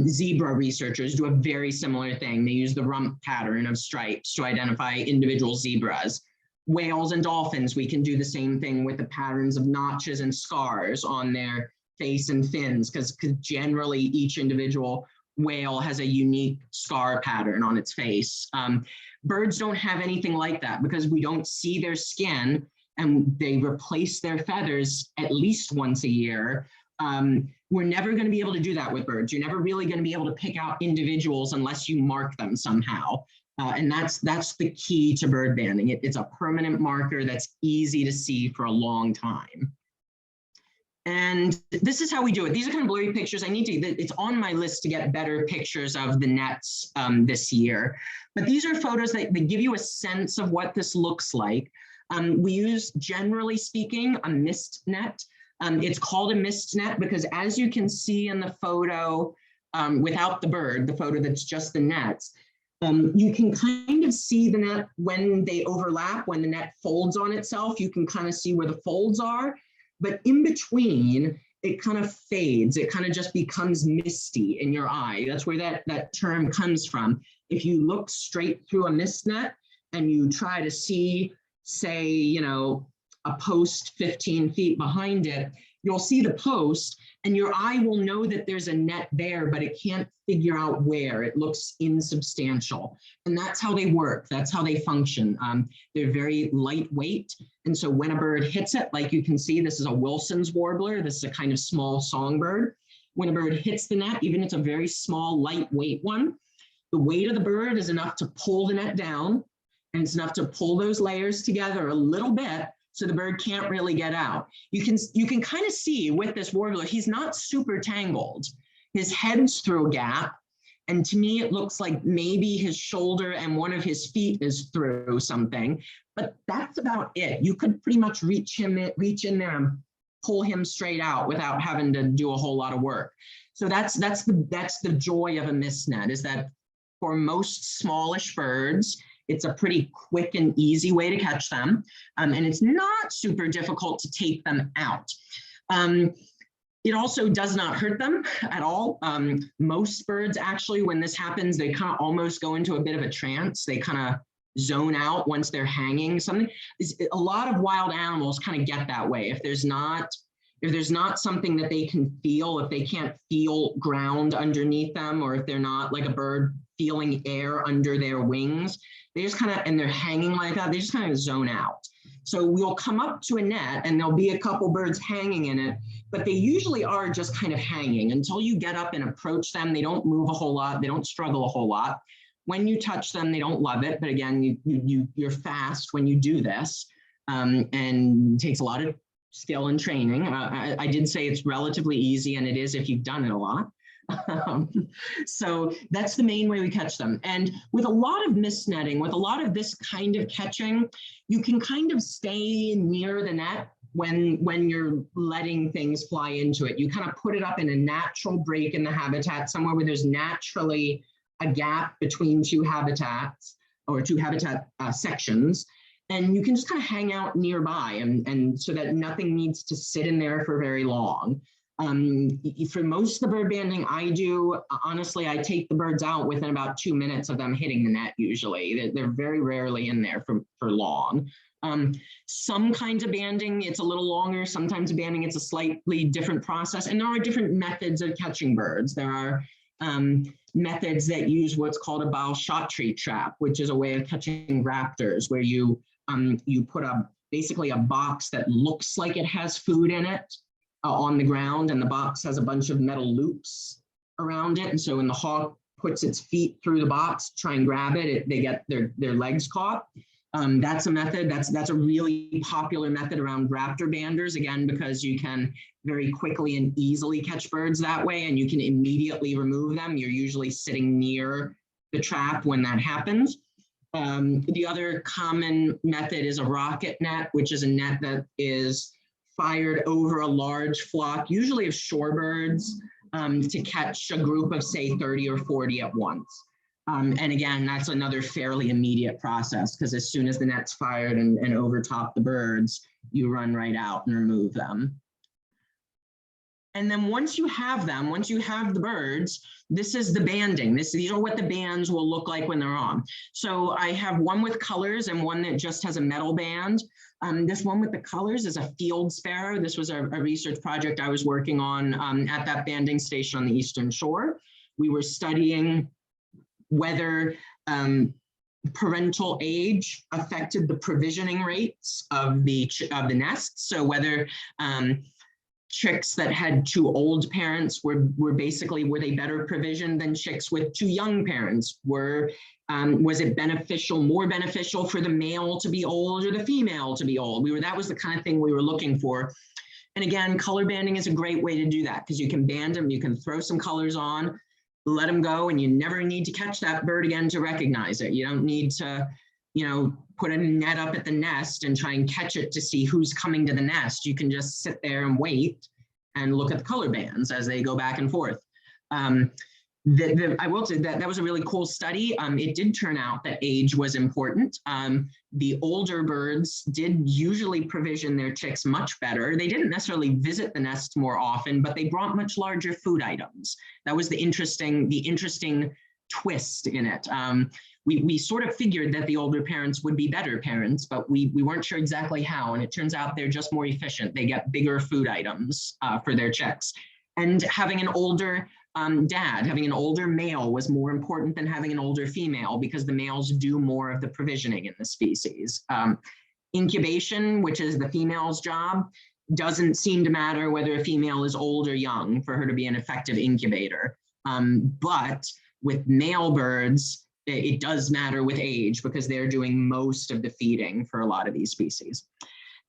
Zebra researchers do a very similar thing. They use the rump pattern of stripes to identify individual zebras. Whales and dolphins, we can do the same thing with the patterns of notches and scars on their face and fins, because generally each individual whale has a unique scar pattern on its face. Birds don't have anything like that because we don't see their skin, and they replace their feathers at least once a year. We're never going to be able to do that with birds. You're never really going to be able to pick out individuals unless you mark them somehow. And that's the key to bird banding. It's a permanent marker that's easy to see for a long time. And this is how we do it. These are kind of blurry pictures. It's on my list to get better pictures of the nets this year. But these are photos that give you a sense of what this looks like. We use, generally speaking, a mist net. It's called a mist net because, as you can see in the photo without the bird, the photo that's just the nets, you can kind of see the net when they overlap, when the net folds on itself. You can kind of see where the folds are. But in between, it kind of fades. It kind of just becomes misty in your eye. That's where that term comes from. If you look straight through a mist net and you try to see, say, a post 15 feet behind it, you'll see the post and your eye will know that there's a net there, but it can't figure out where. It looks insubstantial. And that's how they work. That's how they function. They're very lightweight. And so when a bird hits it, like you can see, this is a Wilson's warbler. This is a kind of small songbird. When a bird hits the net, even if it's a very small, lightweight one, the weight of the bird is enough to pull the net down, and it's enough to pull those layers together a little bit so the bird can't really get out. You can kind of see with this warbler, he's not super tangled. His head's through a gap, and to me, it looks like maybe his shoulder and one of his feet is through something, but that's about it. You could pretty much reach in there and pull him straight out without having to do a whole lot of work. So that's the joy of a mist net, is that for most smallish birds, It's a pretty quick and easy way to catch them. And it's not super difficult to take them out. It also does not hurt them at all. Most birds actually, when this happens, they kind of almost go into a bit of a trance. They kind of zone out once they're hanging. A lot of wild animals kind of get that way. If there's not something that they can feel, if they can't feel ground underneath them, or if they're not like a bird feeling air under their wings, they just kind of, and they're hanging like that, they just kind of zone out. So we'll come up to a net and there'll be a couple birds hanging in it, but they usually are just kind of hanging until you get up and approach them. They don't move a whole lot. They don't struggle a whole lot. When you touch them, they don't love it. But again, you're fast when you do this, and it takes a lot of skill and training. I did say it's relatively easy, and it is if you've done it a lot. So that's the main way we catch them. And with a lot of mist netting, with a lot of this kind of catching, you can kind of stay near the net when you're letting things fly into it. You kind of put it up in a natural break in the habitat, somewhere where there's naturally a gap between two habitats or two habitat sections. And you can just kind of hang out nearby, and so that nothing needs to sit in there for very long. For most of the bird banding I do, honestly, I take the birds out within about 2 minutes of them hitting the net usually. They're very rarely in there for long. Some kinds of banding, it's a little longer. Sometimes banding, it's a slightly different process. And there are different methods of catching birds. There are methods that use what's called a bow shot tree trap, which is a way of catching raptors, where you put basically a box that looks like it has food in it on the ground, and the box has a bunch of metal loops around it. And so when the hawk puts its feet through the box to try and grab it, they get their legs caught. That's a method. That's a really popular method around raptor banders, again, because you can very quickly and easily catch birds that way, and you can immediately remove them. You're usually sitting near the trap when that happens. The other common method is a rocket net, which is a net that is fired over a large flock, usually of shorebirds, to catch a group of, say, 30 or 40 at once. And again, that's another fairly immediate process, because as soon as the net's fired and overtop the birds, you run right out and remove them. And then once you have them, once you have the birds, this is the banding. These are what the bands will look like when they're on. So I have one with colors and one that just has a metal band. This one with the colors is a field sparrow. This was a research project I was working on at that banding station on the Eastern Shore. We were studying whether parental age affected the provisioning rates of the nests. So whether chicks that had two old parents were they better provisioned than chicks with two young parents? Was it more beneficial for the male to be old or the female to be old? That was the kind of thing we were looking for. And again, color banding is a great way to do that, because you can band them, you can throw some colors on, let them go, and you never need to catch that bird again to recognize it. You don't need to, put a net up at the nest and try and catch it to see who's coming to the nest. You can just sit there and wait and look at the color bands as they go back and forth. I will say that was a really cool study. It did turn out that age was important. The older birds did usually provision their chicks much better. They didn't necessarily visit the nest more often, but they brought much larger food items. That was the interesting twist in it. We sort of figured that the older parents would be better parents, but we weren't sure exactly how. And it turns out they're just more efficient. They get bigger food items for their chicks. And having an older having an older male was more important than having an older female, because the males do more of the provisioning in the species. Incubation, which is the female's job, doesn't seem to matter whether a female is old or young for her to be an effective incubator. But with male birds, it does matter with age, because they're doing most of the feeding for a lot of these species.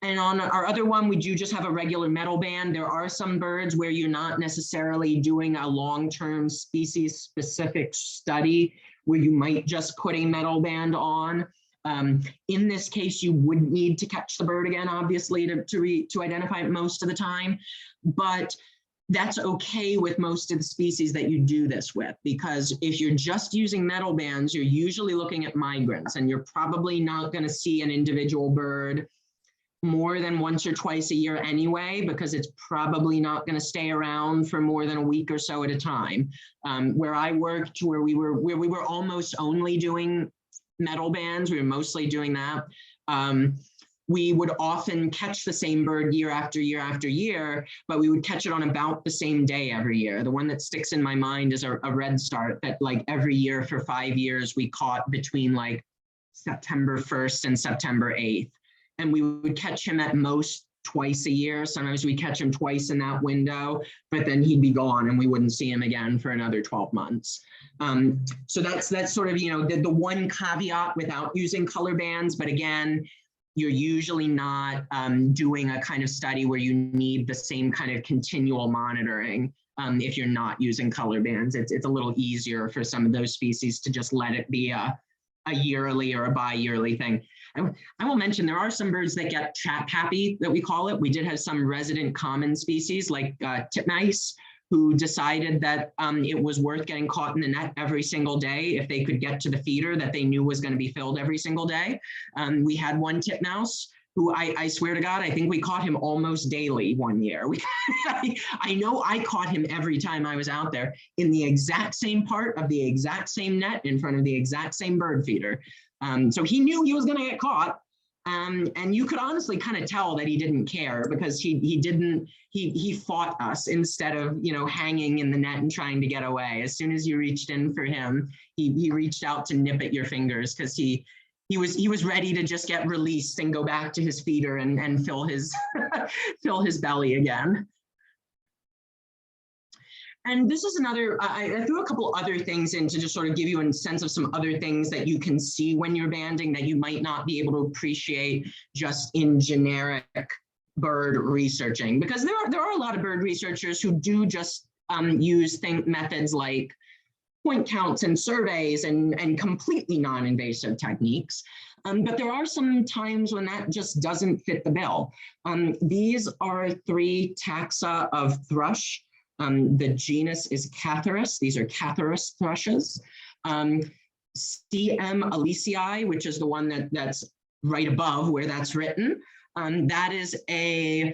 And on our other one, we do just have a regular metal band. There are some birds where you're not necessarily doing a long-term species-specific study where you might just put a metal band on. In this case, you wouldn't need to catch the bird again, obviously, to identify it most of the time. But that's okay with most of the species that you do this with, because if you're just using metal bands, you're usually looking at migrants, and you're probably not going to see an individual bird more than once or twice a year anyway, because it's probably not going to stay around for more than a week or so at a time. Where I worked, where we were almost only doing metal bands, we were mostly doing that. We would often catch the same bird year after year after year, but we would catch it on about the same day every year. The one that sticks in my mind is a red start that, like, every year for 5 years, we caught between like September 1st and September 8th. And we would catch him at most twice a year. Sometimes we catch him twice in that window, but then he'd be gone and we wouldn't see him again for another 12 months. So that's sort of, the one caveat without using color bands. But again, you're usually not doing a kind of study where you need the same kind of continual monitoring if you're not using color bands. It's a little easier for some of those species to just let it be a yearly or a bi-yearly thing. I will mention there are some birds that get trap happy, that we call it. We did have some resident common species like titmice, who decided that it was worth getting caught in the net every single day if they could get to the feeder that they knew was going to be filled every single day. We had one titmouse who I swear to God, I think we caught him almost daily one year. I know I caught him every time I was out there in the exact same part of the exact same net in front of the exact same bird feeder. So he knew he was going to get caught. And you could honestly kind of tell that he didn't care, because he fought us instead of, hanging in the net and trying to get away. As soon as you reached in for him, he reached out to nip at your fingers, because he was ready to just get released and go back to his feeder and fill his fill his belly again. And this is another, I threw a couple other things in to just sort of give you a sense of some other things that you can see when you're banding that you might not be able to appreciate just in generic bird researching. Because there are a lot of bird researchers who do just use methods like point counts and surveys and completely non-invasive techniques. But there are some times when that just doesn't fit the bill. These are 3 taxa of thrush. The genus is Catharus. These are Catharus thrushes. C.M. aleicii, which is the one that's right above where that's written. That is a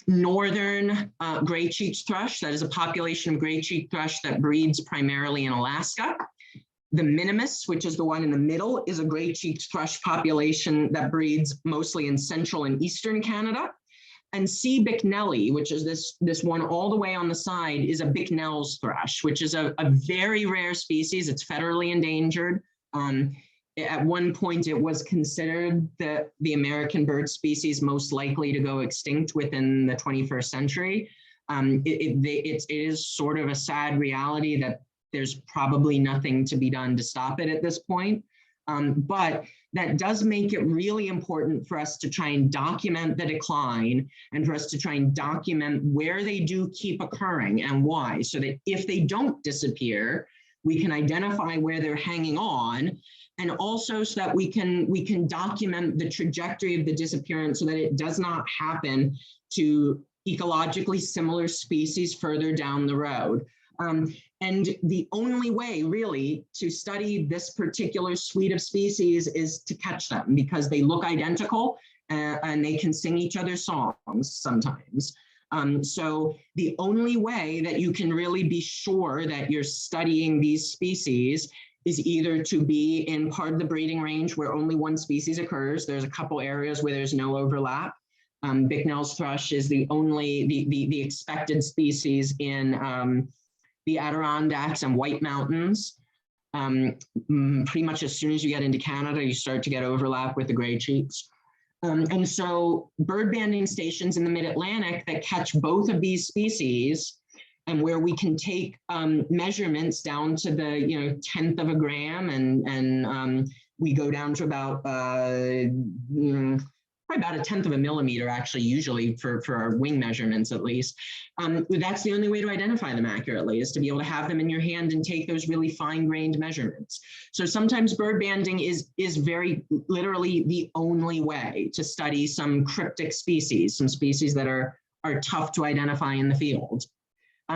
northern gray-cheeked thrush. That is a population of gray-cheeked thrush that breeds primarily in Alaska. The minimus, which is the one in the middle, is a gray-cheeked thrush population that breeds mostly in central and eastern Canada. And C. bicknelli, which is this one all the way on the side, is a Bicknell's thrush, which is a very rare species. It's federally endangered. At one point, it was considered the American bird species most likely to go extinct within the 21st century. It is sort of a sad reality that there's probably nothing to be done to stop it at this point. But that does make it really important for us to try and document the decline, and for us to try and document where they do keep occurring and why, so that if they don't disappear, we can identify where they're hanging on, and also so that we can document the trajectory of the disappearance so that it does not happen to ecologically similar species further down the road. And the only way really to study this particular suite of species is to catch them, because they look identical and they can sing each other's songs sometimes. So the only way that you can really be sure that you're studying these species is either to be in part of the breeding range where only one species occurs. There's a couple areas where there's no overlap. Bicknell's thrush is the only, the expected species in the Adirondacks and White Mountains. Pretty much as soon as you get into Canada, you start to get overlap with the gray cheeks. And so bird banding stations in the mid-Atlantic that catch both of these species, and where we can take measurements down to the 10th of a gram, and we go down to about probably about 1/10 of a millimeter, actually, usually for our wing measurements at least. That's the only way to identify them accurately, is to be able to have them in your hand and take those really fine-grained measurements. So sometimes bird banding is very literally the only way to study some cryptic species, some species that are tough to identify in the field.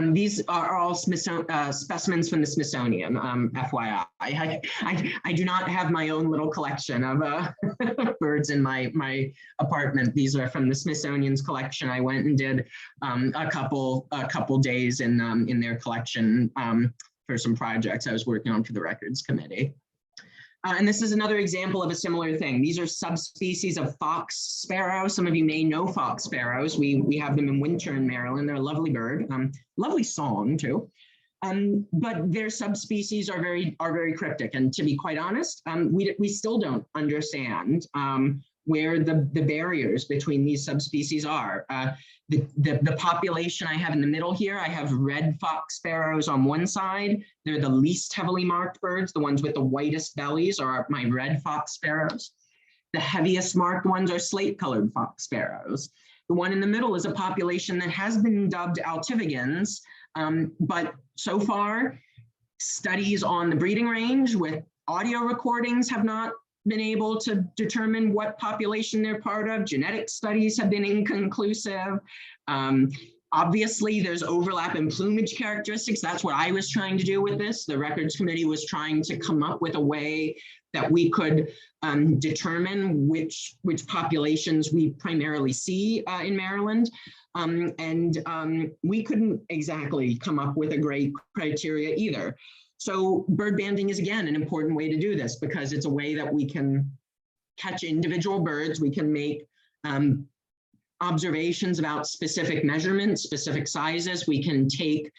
These are all specimens from the Smithsonian, FYI. I do not have my own little collection of birds in my apartment. These are from the Smithsonian's collection. I went and did a couple days in their collection for some projects I was working on for the records committee. And this is another example of a similar thing. These are subspecies of fox sparrow. Some of you may know fox sparrows. We have them in winter in Maryland. They're a lovely bird, lovely song too. But their subspecies are very cryptic. And to be quite honest, we still don't understand where the barriers between these subspecies are. The population I have in the middle here, I have red fox sparrows on one side. They're the least heavily marked birds. The ones with the whitest bellies are my red fox sparrows. The heaviest marked ones are slate colored fox sparrows. The one in the middle is a population that has been dubbed altivigans, but so far studies on the breeding range with audio recordings have not been able to determine what population they're part of. Genetic studies have been inconclusive. Obviously, there's overlap in plumage characteristics. That's what I was trying to do with this. The records committee was trying to come up with a way that we could determine which populations we primarily see in Maryland. We couldn't exactly come up with a great criteria either. So bird banding is, again, an important way to do this because it's a way that we can catch individual birds. We can make observations about specific measurements, specific sizes. We can take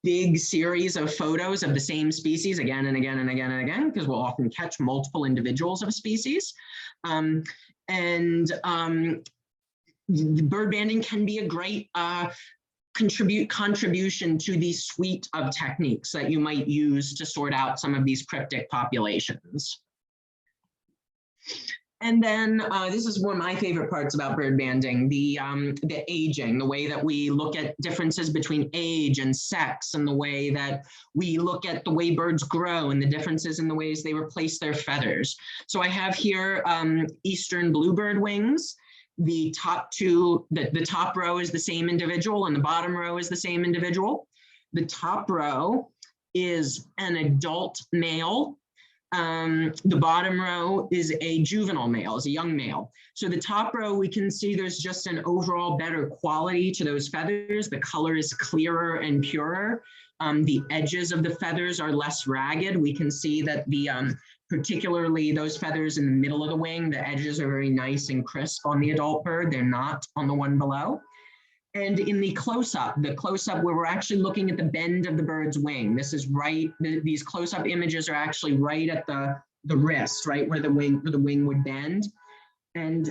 big series of photos of the same species again and again and again and again, because we'll often catch multiple individuals of a species. Bird banding can be a great contribution to the suite of techniques that you might use to sort out some of these cryptic populations. And then this is one of my favorite parts about bird banding, the aging, the way that we look at differences between age and sex, and the way that we look at the way birds grow and the differences in the ways they replace their feathers. So I have here eastern bluebird wings. The top two, the top row is the same individual and the bottom row is the same individual. The top row is an adult male. The bottom row is a juvenile male, is a young male. So the top row, we can see there's just an overall better quality to those feathers. The color is clearer and purer. The edges of the feathers are less ragged. We can see that particularly those feathers in the middle of the wing, the edges are very nice and crisp on the adult bird. They're not on the one below. And in the close-up where we're actually looking at the bend of the bird's wing, this is right, these close-up images are actually right at the wrist, right where the wing would bend. And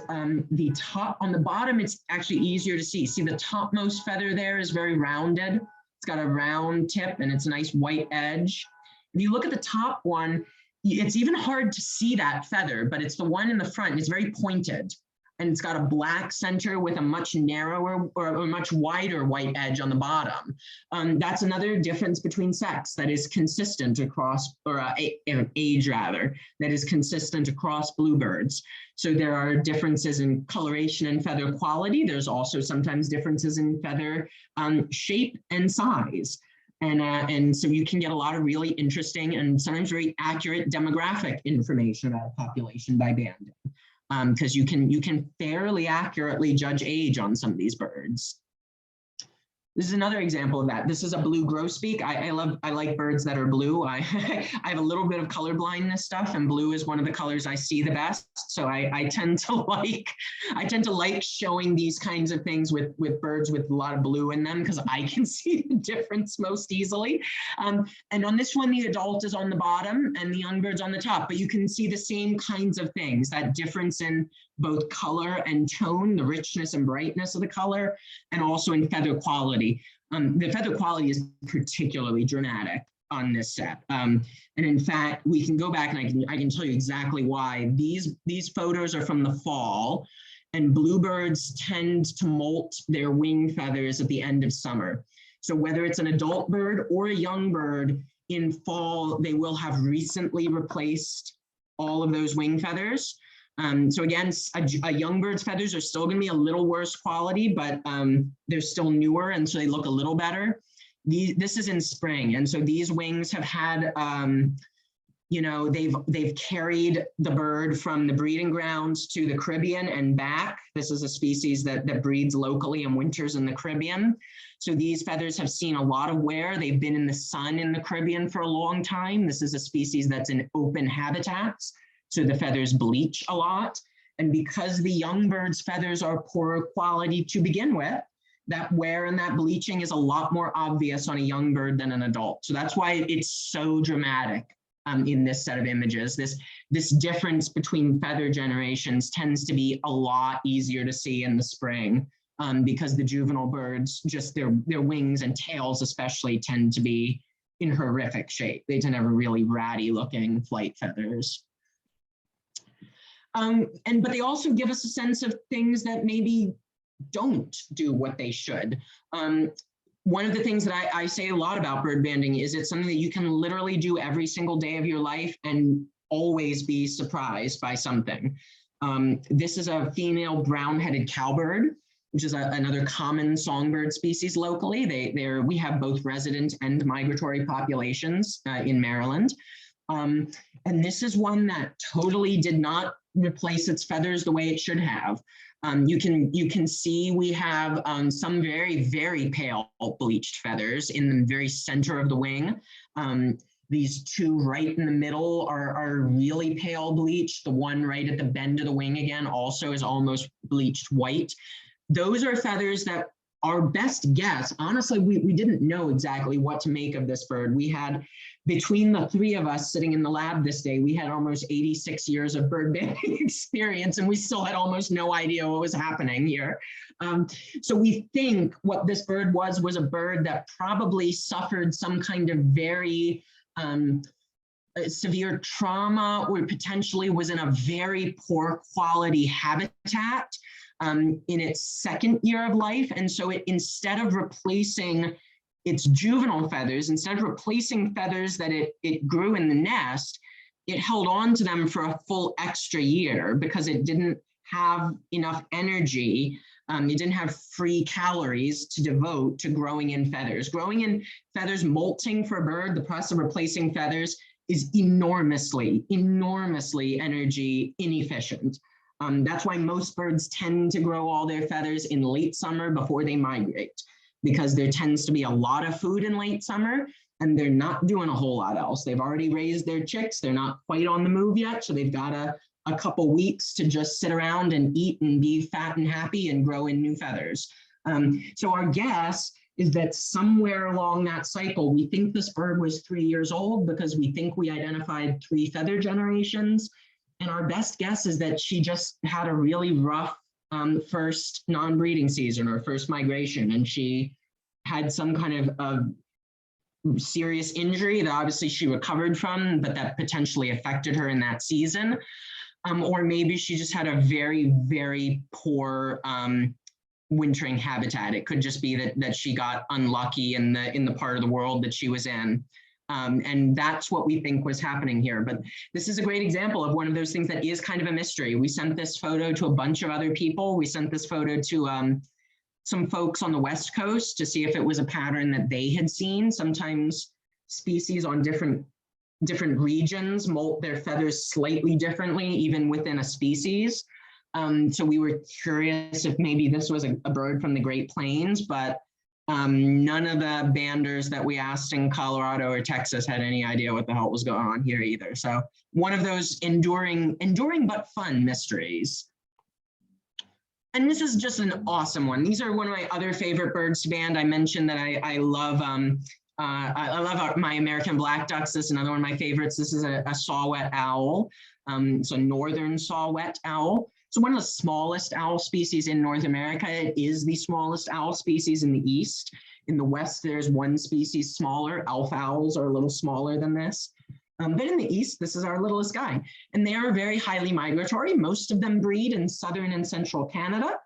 the top, on the bottom, it's actually easier to see. See, the topmost feather there is very rounded. It's got a round tip and it's a nice white edge. If you look at the top one, it's even hard to see that feather, but it's the one in the front. It's very pointed and it's got a black center with a much narrower or a much wider white edge on the bottom. That's another difference between sex that is consistent across, or age rather, that is consistent across bluebirds. So there are differences in coloration and feather quality. There's also sometimes differences in feather shape and size. And so you can get a lot of really interesting and sometimes very accurate demographic information about a population by banding, because you can fairly accurately judge age on some of these birds. This is another example of that. This is a blue grosbeak. I like birds that are blue. I have a little bit of color blindness stuff, and blue is one of the colors I see the best. So I tend to like showing these kinds of things with birds with a lot of blue in them, because I can see the difference most easily. And on this one, the adult is on the bottom and the young bird's on the top, but you can see the same kinds of things, that difference in both color and tone, the richness and brightness of the color, and also in feather quality. The feather quality is particularly dramatic on this set. And in fact, we can go back and I can tell you exactly why. These photos are from the fall, and bluebirds tend to molt their wing feathers at the end of summer. So whether it's an adult bird or a young bird, in fall, they will have recently replaced all of those wing feathers. So again, a young bird's feathers are still going to be a little worse quality, but they're still newer, and so they look a little better. this is in spring. And so these wings have had, you know, they've carried the bird from the breeding grounds to the Caribbean and back. This is a species that breeds locally and winters in the Caribbean. So these feathers have seen a lot of wear. They've been in the sun in the Caribbean for a long time. This is a species that's in open habitats, so the feathers bleach a lot. And because the young bird's feathers are poorer quality to begin with, that wear and that bleaching is a lot more obvious on a young bird than an adult. So that's why it's so dramatic in this set of images. This difference between feather generations tends to be a lot easier to see in the spring. Because the juvenile birds, just their wings and tails especially, tend to be in horrific shape. They tend to have really ratty looking flight feathers. But they also give us a sense of things that maybe don't do what they should. One of the things that I say a lot about bird banding is it's something that you can literally do every single day of your life and always be surprised by something. This is a female brown-headed cowbird, which is another common songbird species locally. We have both resident and migratory populations in Maryland. And this is one that totally did not replace its feathers the way it should have. You can see we have some very, very pale bleached feathers in the very center of the wing. These two right in the middle are really pale bleached. The one right at the bend of the wing again also is almost bleached white. Those are feathers that our best guess, honestly, we didn't know exactly what to make of this bird. We had, between the three of us sitting in the lab this day, we had almost 86 years of bird banding experience, and we still had almost no idea what was happening here. So we think what this bird was a bird that probably suffered some kind of very severe trauma, or potentially was in a very poor quality habitat in its second year of life. And so instead of replacing its juvenile feathers, instead of replacing feathers that it grew in the nest, it held on to them for a full extra year because it didn't have enough energy. It didn't have free calories to devote to growing in feathers. Growing in feathers, molting for a bird, the process of replacing feathers is enormously, enormously energy inefficient. That's why most birds tend to grow all their feathers in late summer before they migrate, because there tends to be a lot of food in late summer and they're not doing a whole lot else. They've already raised their chicks. They're not quite on the move yet. So they've got a couple weeks to just sit around and eat and be fat and happy and grow in new feathers. So our guess is that somewhere along that cycle, we think this bird was 3 years old because we think we identified 3 feather generations. And our best guess is that she just had a really rough first non-breeding season or first migration, and she had some kind of serious injury that obviously she recovered from, but that potentially affected her in that season. Or maybe she just had a very, very poor wintering habitat. It could just be that she got unlucky in the part of the world that she was in. And that's what we think was happening here. But this is a great example of one of those things that is kind of a mystery. We sent this photo to a bunch of other people. We sent this photo to some folks on the West Coast to see if it was a pattern that they had seen. Sometimes species on different regions molt their feathers slightly differently, even within a species. So we were curious if maybe this was a bird from the Great Plains, but none of the banders that we asked in Colorado or Texas had any idea what the hell was going on here either. So one of those enduring but fun mysteries. And this is just an awesome one. These are one of my other favorite birds to band. I mentioned that I love my American black ducks. This is another one of my favorites. This is a saw-whet owl. It's a northern saw-whet owl. So one of the smallest owl species in North America. It is the smallest owl species in the East. In the West, there's one species smaller. Elf owls are a little smaller than this. But in the East, this is our littlest guy. And they are very highly migratory. Most of them breed in southern and central Canada.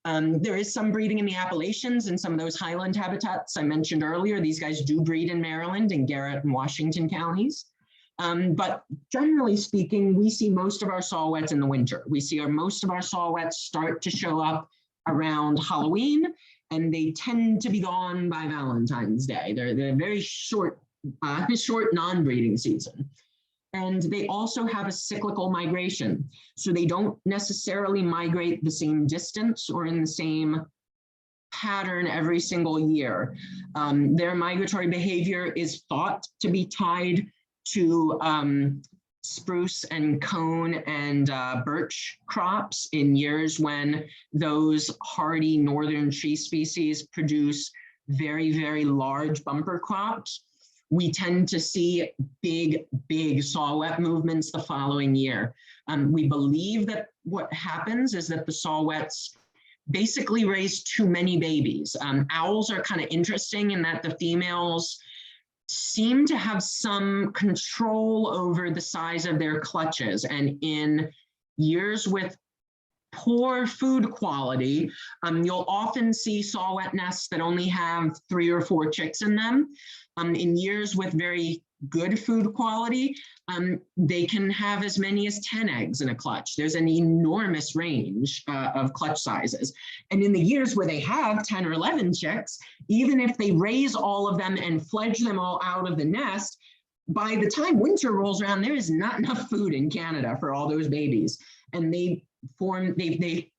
There is some breeding in the Appalachians and some of those highland habitats I mentioned earlier. These guys do breed in Maryland and Garrett and Washington counties. But generally speaking, we see most of our saw-whets in the winter. We see most of our saw-whets start to show up around Halloween and they tend to be gone by Valentine's Day. They're very short, short non-breeding season. And they also have a cyclical migration. So they don't necessarily migrate the same distance or in the same pattern every single year. Their migratory behavior is thought to be tied to spruce and cone and birch crops in years when those hardy northern tree species produce very, very large bumper crops. We tend to see big saw-whet movements the following year. We believe that what happens is that the saw-whets basically raise too many babies. Owls are kind of interesting in that the females seem to have some control over the size of their clutches. And in years with poor food quality, you'll often see saw-whet nests that only have 3 or 4 chicks in them. In years with very good food quality, they can have as many as 10 eggs in a clutch. There's an enormous range of clutch sizes. And in the years where they have 10 or 11 chicks, even if they raise all of them and fledge them all out of the nest, by the time winter rolls around, there is not enough food in Canada for all those babies. And they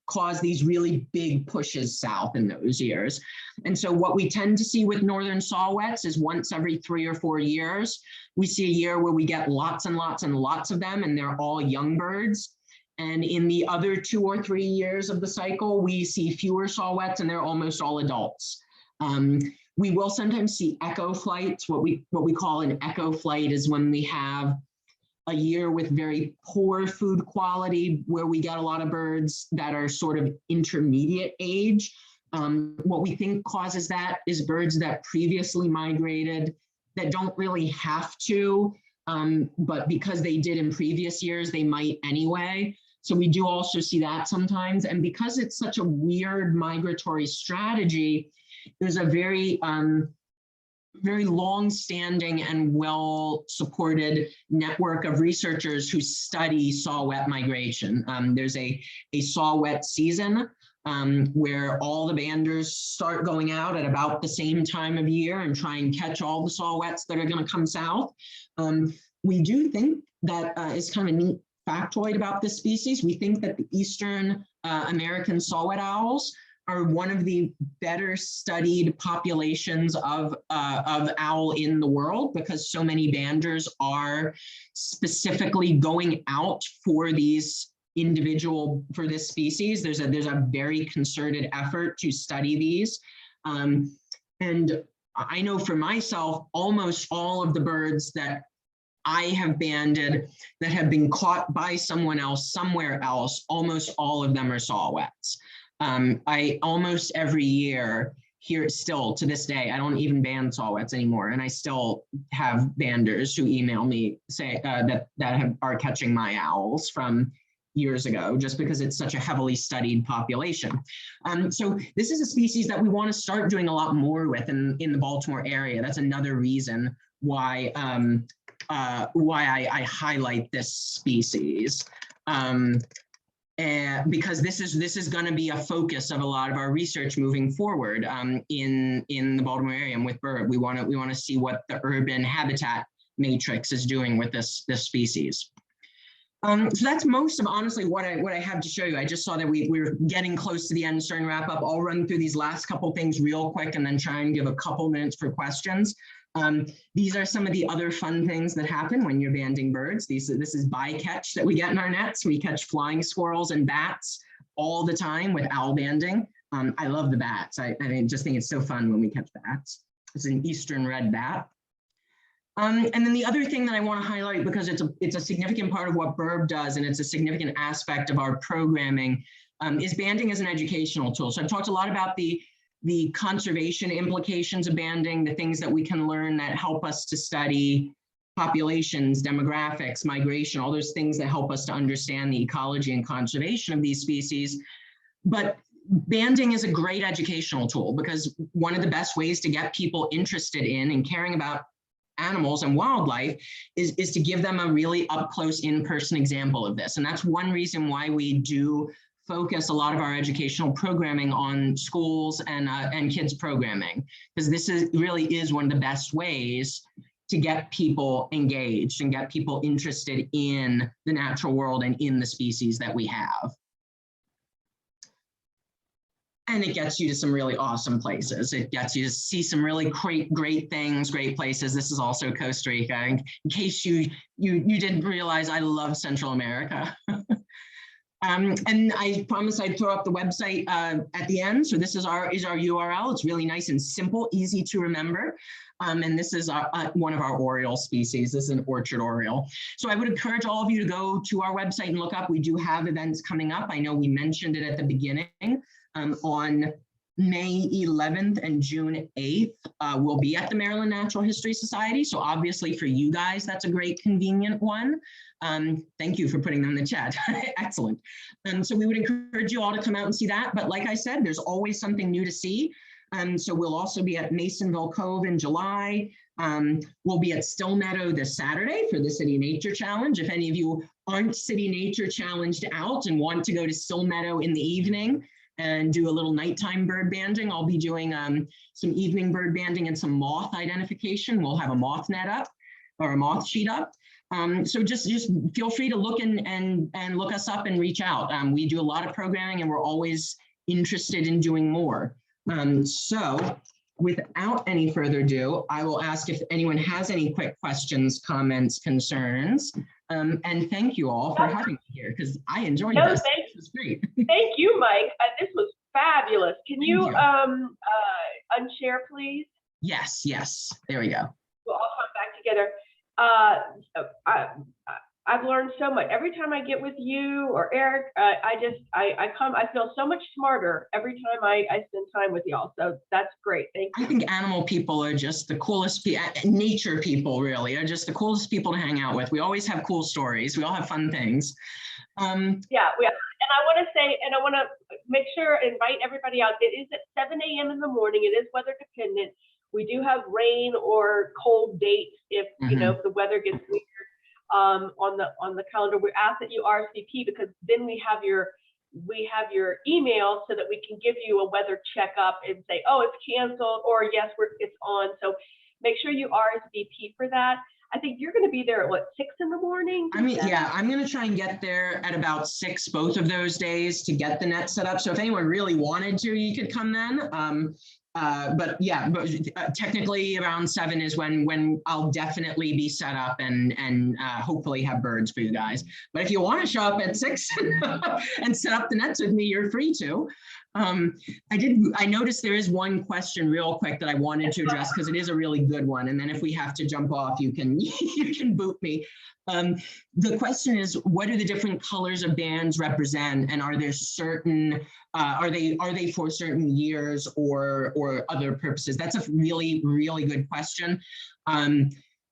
cause these really big pushes south in those years. And so what we tend to see with northern saw-whets is once every 3 or 4 years, we see a year where we get lots and lots and lots of them, and they're all young birds. And in the other 2 or 3 years of the cycle, we see fewer saw-whets, and they're almost all adults. We will sometimes see echo flights. What we call an echo flight is when we have a year with very poor food quality, where we get a lot of birds that are sort of intermediate age. What we think causes that is birds that previously migrated that don't really have to, but because they did in previous years, they might anyway. So we do also see that sometimes. And because it's such a weird migratory strategy, there's a very long-standing and well-supported network of researchers who study saw-whet migration. There's a saw-whet season where all the banders start going out at about the same time of year and try and catch all the saw-whets that are going to come south. We do think that is kind of a neat factoid about this species. We think that the Eastern American saw-whet owls are one of the better studied populations of owl in the world, because so many banders are specifically going out for this species. There's a very concerted effort to study these. And I know for myself, almost all of the birds that I have banded that have been caught by someone else somewhere else, almost all of them are saw-whets. I almost every year here still to this day, I don't even band saw-whets anymore. And I still have banders who email me say that are catching my owls from years ago, just because it's such a heavily studied population. So this is a species that we want to start doing a lot more with in the Baltimore area. That's another reason why I highlight this species. Because this is going to be a focus of a lot of our research moving forward in the Baltimore area and with B.Ur.B. We want to see what the urban habitat matrix is doing with this species. So that's most of honestly what I have to show you. I just saw that we're getting close to the end, starting to wrap up. I'll run through these last couple things real quick and then try and give a couple minutes for questions. These are some of the other fun things that happen when you're banding birds. This is bycatch that we get in our nets. We catch flying squirrels and bats all the time with owl banding. I love the bats. I just think it's so fun when we catch bats. It's an eastern red bat. And then the other thing that I want to highlight, because it's a significant part of what B.Ur.B. does, and it's a significant aspect of our programming, is banding as an educational tool. So I've talked a lot about the conservation implications of banding, the things that we can learn that help us to study populations, demographics, migration, all those things that help us to understand the ecology and conservation of these species. But banding is a great educational tool, because one of the best ways to get people interested in and caring about animals and wildlife is to give them a really up close in-person example of this. And that's one reason why we do focus a lot of our educational programming on schools and kids programming, because this really is one of the best ways to get people engaged and get people interested in the natural world and in the species that we have. And it gets you to some really awesome places. It gets you to see some really great things, great places. This is also Costa Rica. In case you didn't realize, I love Central America. And I promised I'd throw up the website at the end. So this is our URL. It's really nice and simple, easy to remember. And this is one of our Oriole species. This is an orchard Oriole. So I would encourage all of you to go to our website and look up. We do have events coming up. I know we mentioned it at the beginning. On May 11th and June 8th, we'll be at the Maryland Natural History Society. So obviously for you guys, that's a great convenient one. Thank you for putting them in the chat. Excellent. So we would encourage you all to come out and see that. But like I said, there's always something new to see. So we'll also be at Masonville Cove in July. We'll be at Still Meadow this Saturday for the City Nature Challenge. If any of you aren't City Nature Challenged out and want to go to Still Meadow in the evening and do a little nighttime bird banding, I'll be doing some evening bird banding and some moth identification. We'll have a moth net up or a moth sheet up. So just feel free to look and look us up and reach out. We do a lot of programming and we're always interested in doing more. So without any further ado, I will ask if anyone has any quick questions, comments, concerns. And thank you all for having me here because I enjoyed this. This was great. Thank you, Mike. This was fabulous. Can you unshare, please? Yes, yes. There we go. We'll all come back together. I've learned so much. Every time I get with you or Eric, I feel so much smarter every time I spend time with y'all. So that's great. Thank you. I think animal people are just the coolest, nature people really are just the coolest people to hang out with. We always have cool stories. We all have fun things. Yeah, and I want to say, and I want to make sure, invite everybody out. It is at 7 a.m. in the morning. It is weather dependent. We do have rain or cold dates if, you know, if the weather gets weird. On the calendar, we ask that you RSVP because then we have your email so that we can give you a weather checkup and say, oh, it's canceled, or yes, it's on. So make sure you RSVP for that. I think you're going to be there at what, 6 in the morning? I mean, yeah, I'm going to try and get there at about 6 both of those days to get the net set up. So if anyone really wanted to, you could come then. But yeah, technically around 7 is when I'll definitely be set up and hopefully have birds for you guys. But if you want to show up at 6 and set up the nets with me, you're free to. I noticed there is one question real quick that I wanted to address because it is a really good one. And then if we have to jump off, you can boot me. The question is, what do the different colors of bands represent? And are there certain, are they for certain years or other purposes? That's a really, really good question.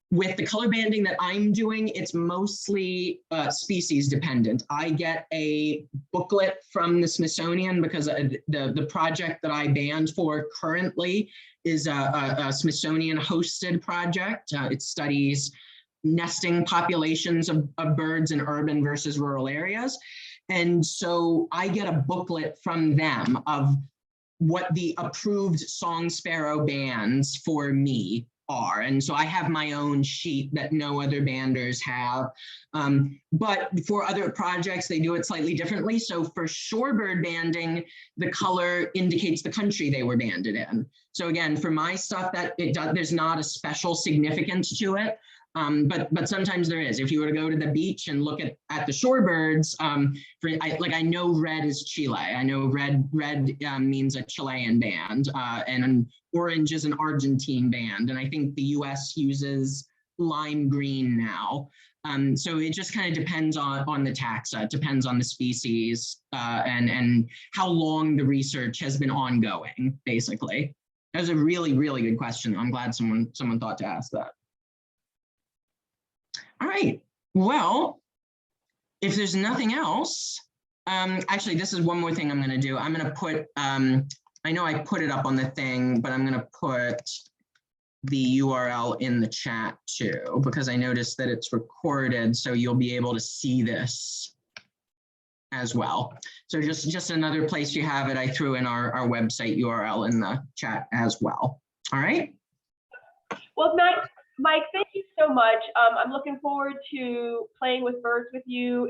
With the color banding that I'm doing, it's mostly species dependent. I get a booklet from the Smithsonian because the project that I band for currently is a Smithsonian hosted project. It studies nesting populations of birds in urban versus rural areas. And so I get a booklet from them of what the approved song sparrow bands for me are. And so I have my own sheet that no other banders have. But for other projects, they do it slightly differently. So for shorebird banding, the color indicates the country they were banded in. So again, for my stuff, there's not a special significance to it. But sometimes there is. If you were to go to the beach and look at the shorebirds, I know red is Chile. I know red means a Chilean band, and orange is an Argentine band. And I think the US uses lime green now. So it just kind of depends on the taxa. It depends on the species and how long the research has been ongoing, basically. That was a really, really good question. I'm glad someone thought to ask that. All right, well, if there's nothing else, actually, this is one more thing I'm gonna do. I'm gonna put, I know I put it up on the thing, but I'm gonna put the URL in the chat too, because I noticed that it's recorded, so you'll be able to see this as well. So just another place you have it. I threw in our website URL in the chat as well. All right. Well, Mike, thank you so much. I'm looking forward to playing with birds with you.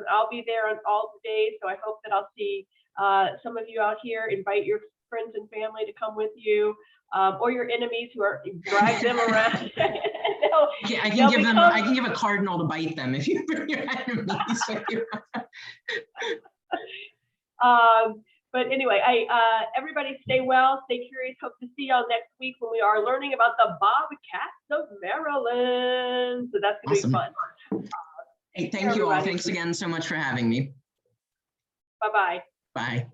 I'll be there on all the days, so I hope that I'll see some of you out here. Invite your friends and family to come with you, or your enemies who are drag them around. Yeah, I can give a cardinal to bite them if you bring your enemies with you. But anyway, everybody stay well, stay curious. Hope to see y'all next week when we are learning about the bobcats of Maryland. So that's going to be fun. Hey, thank you all. Thanks again so much for having me. Bye-bye. Bye.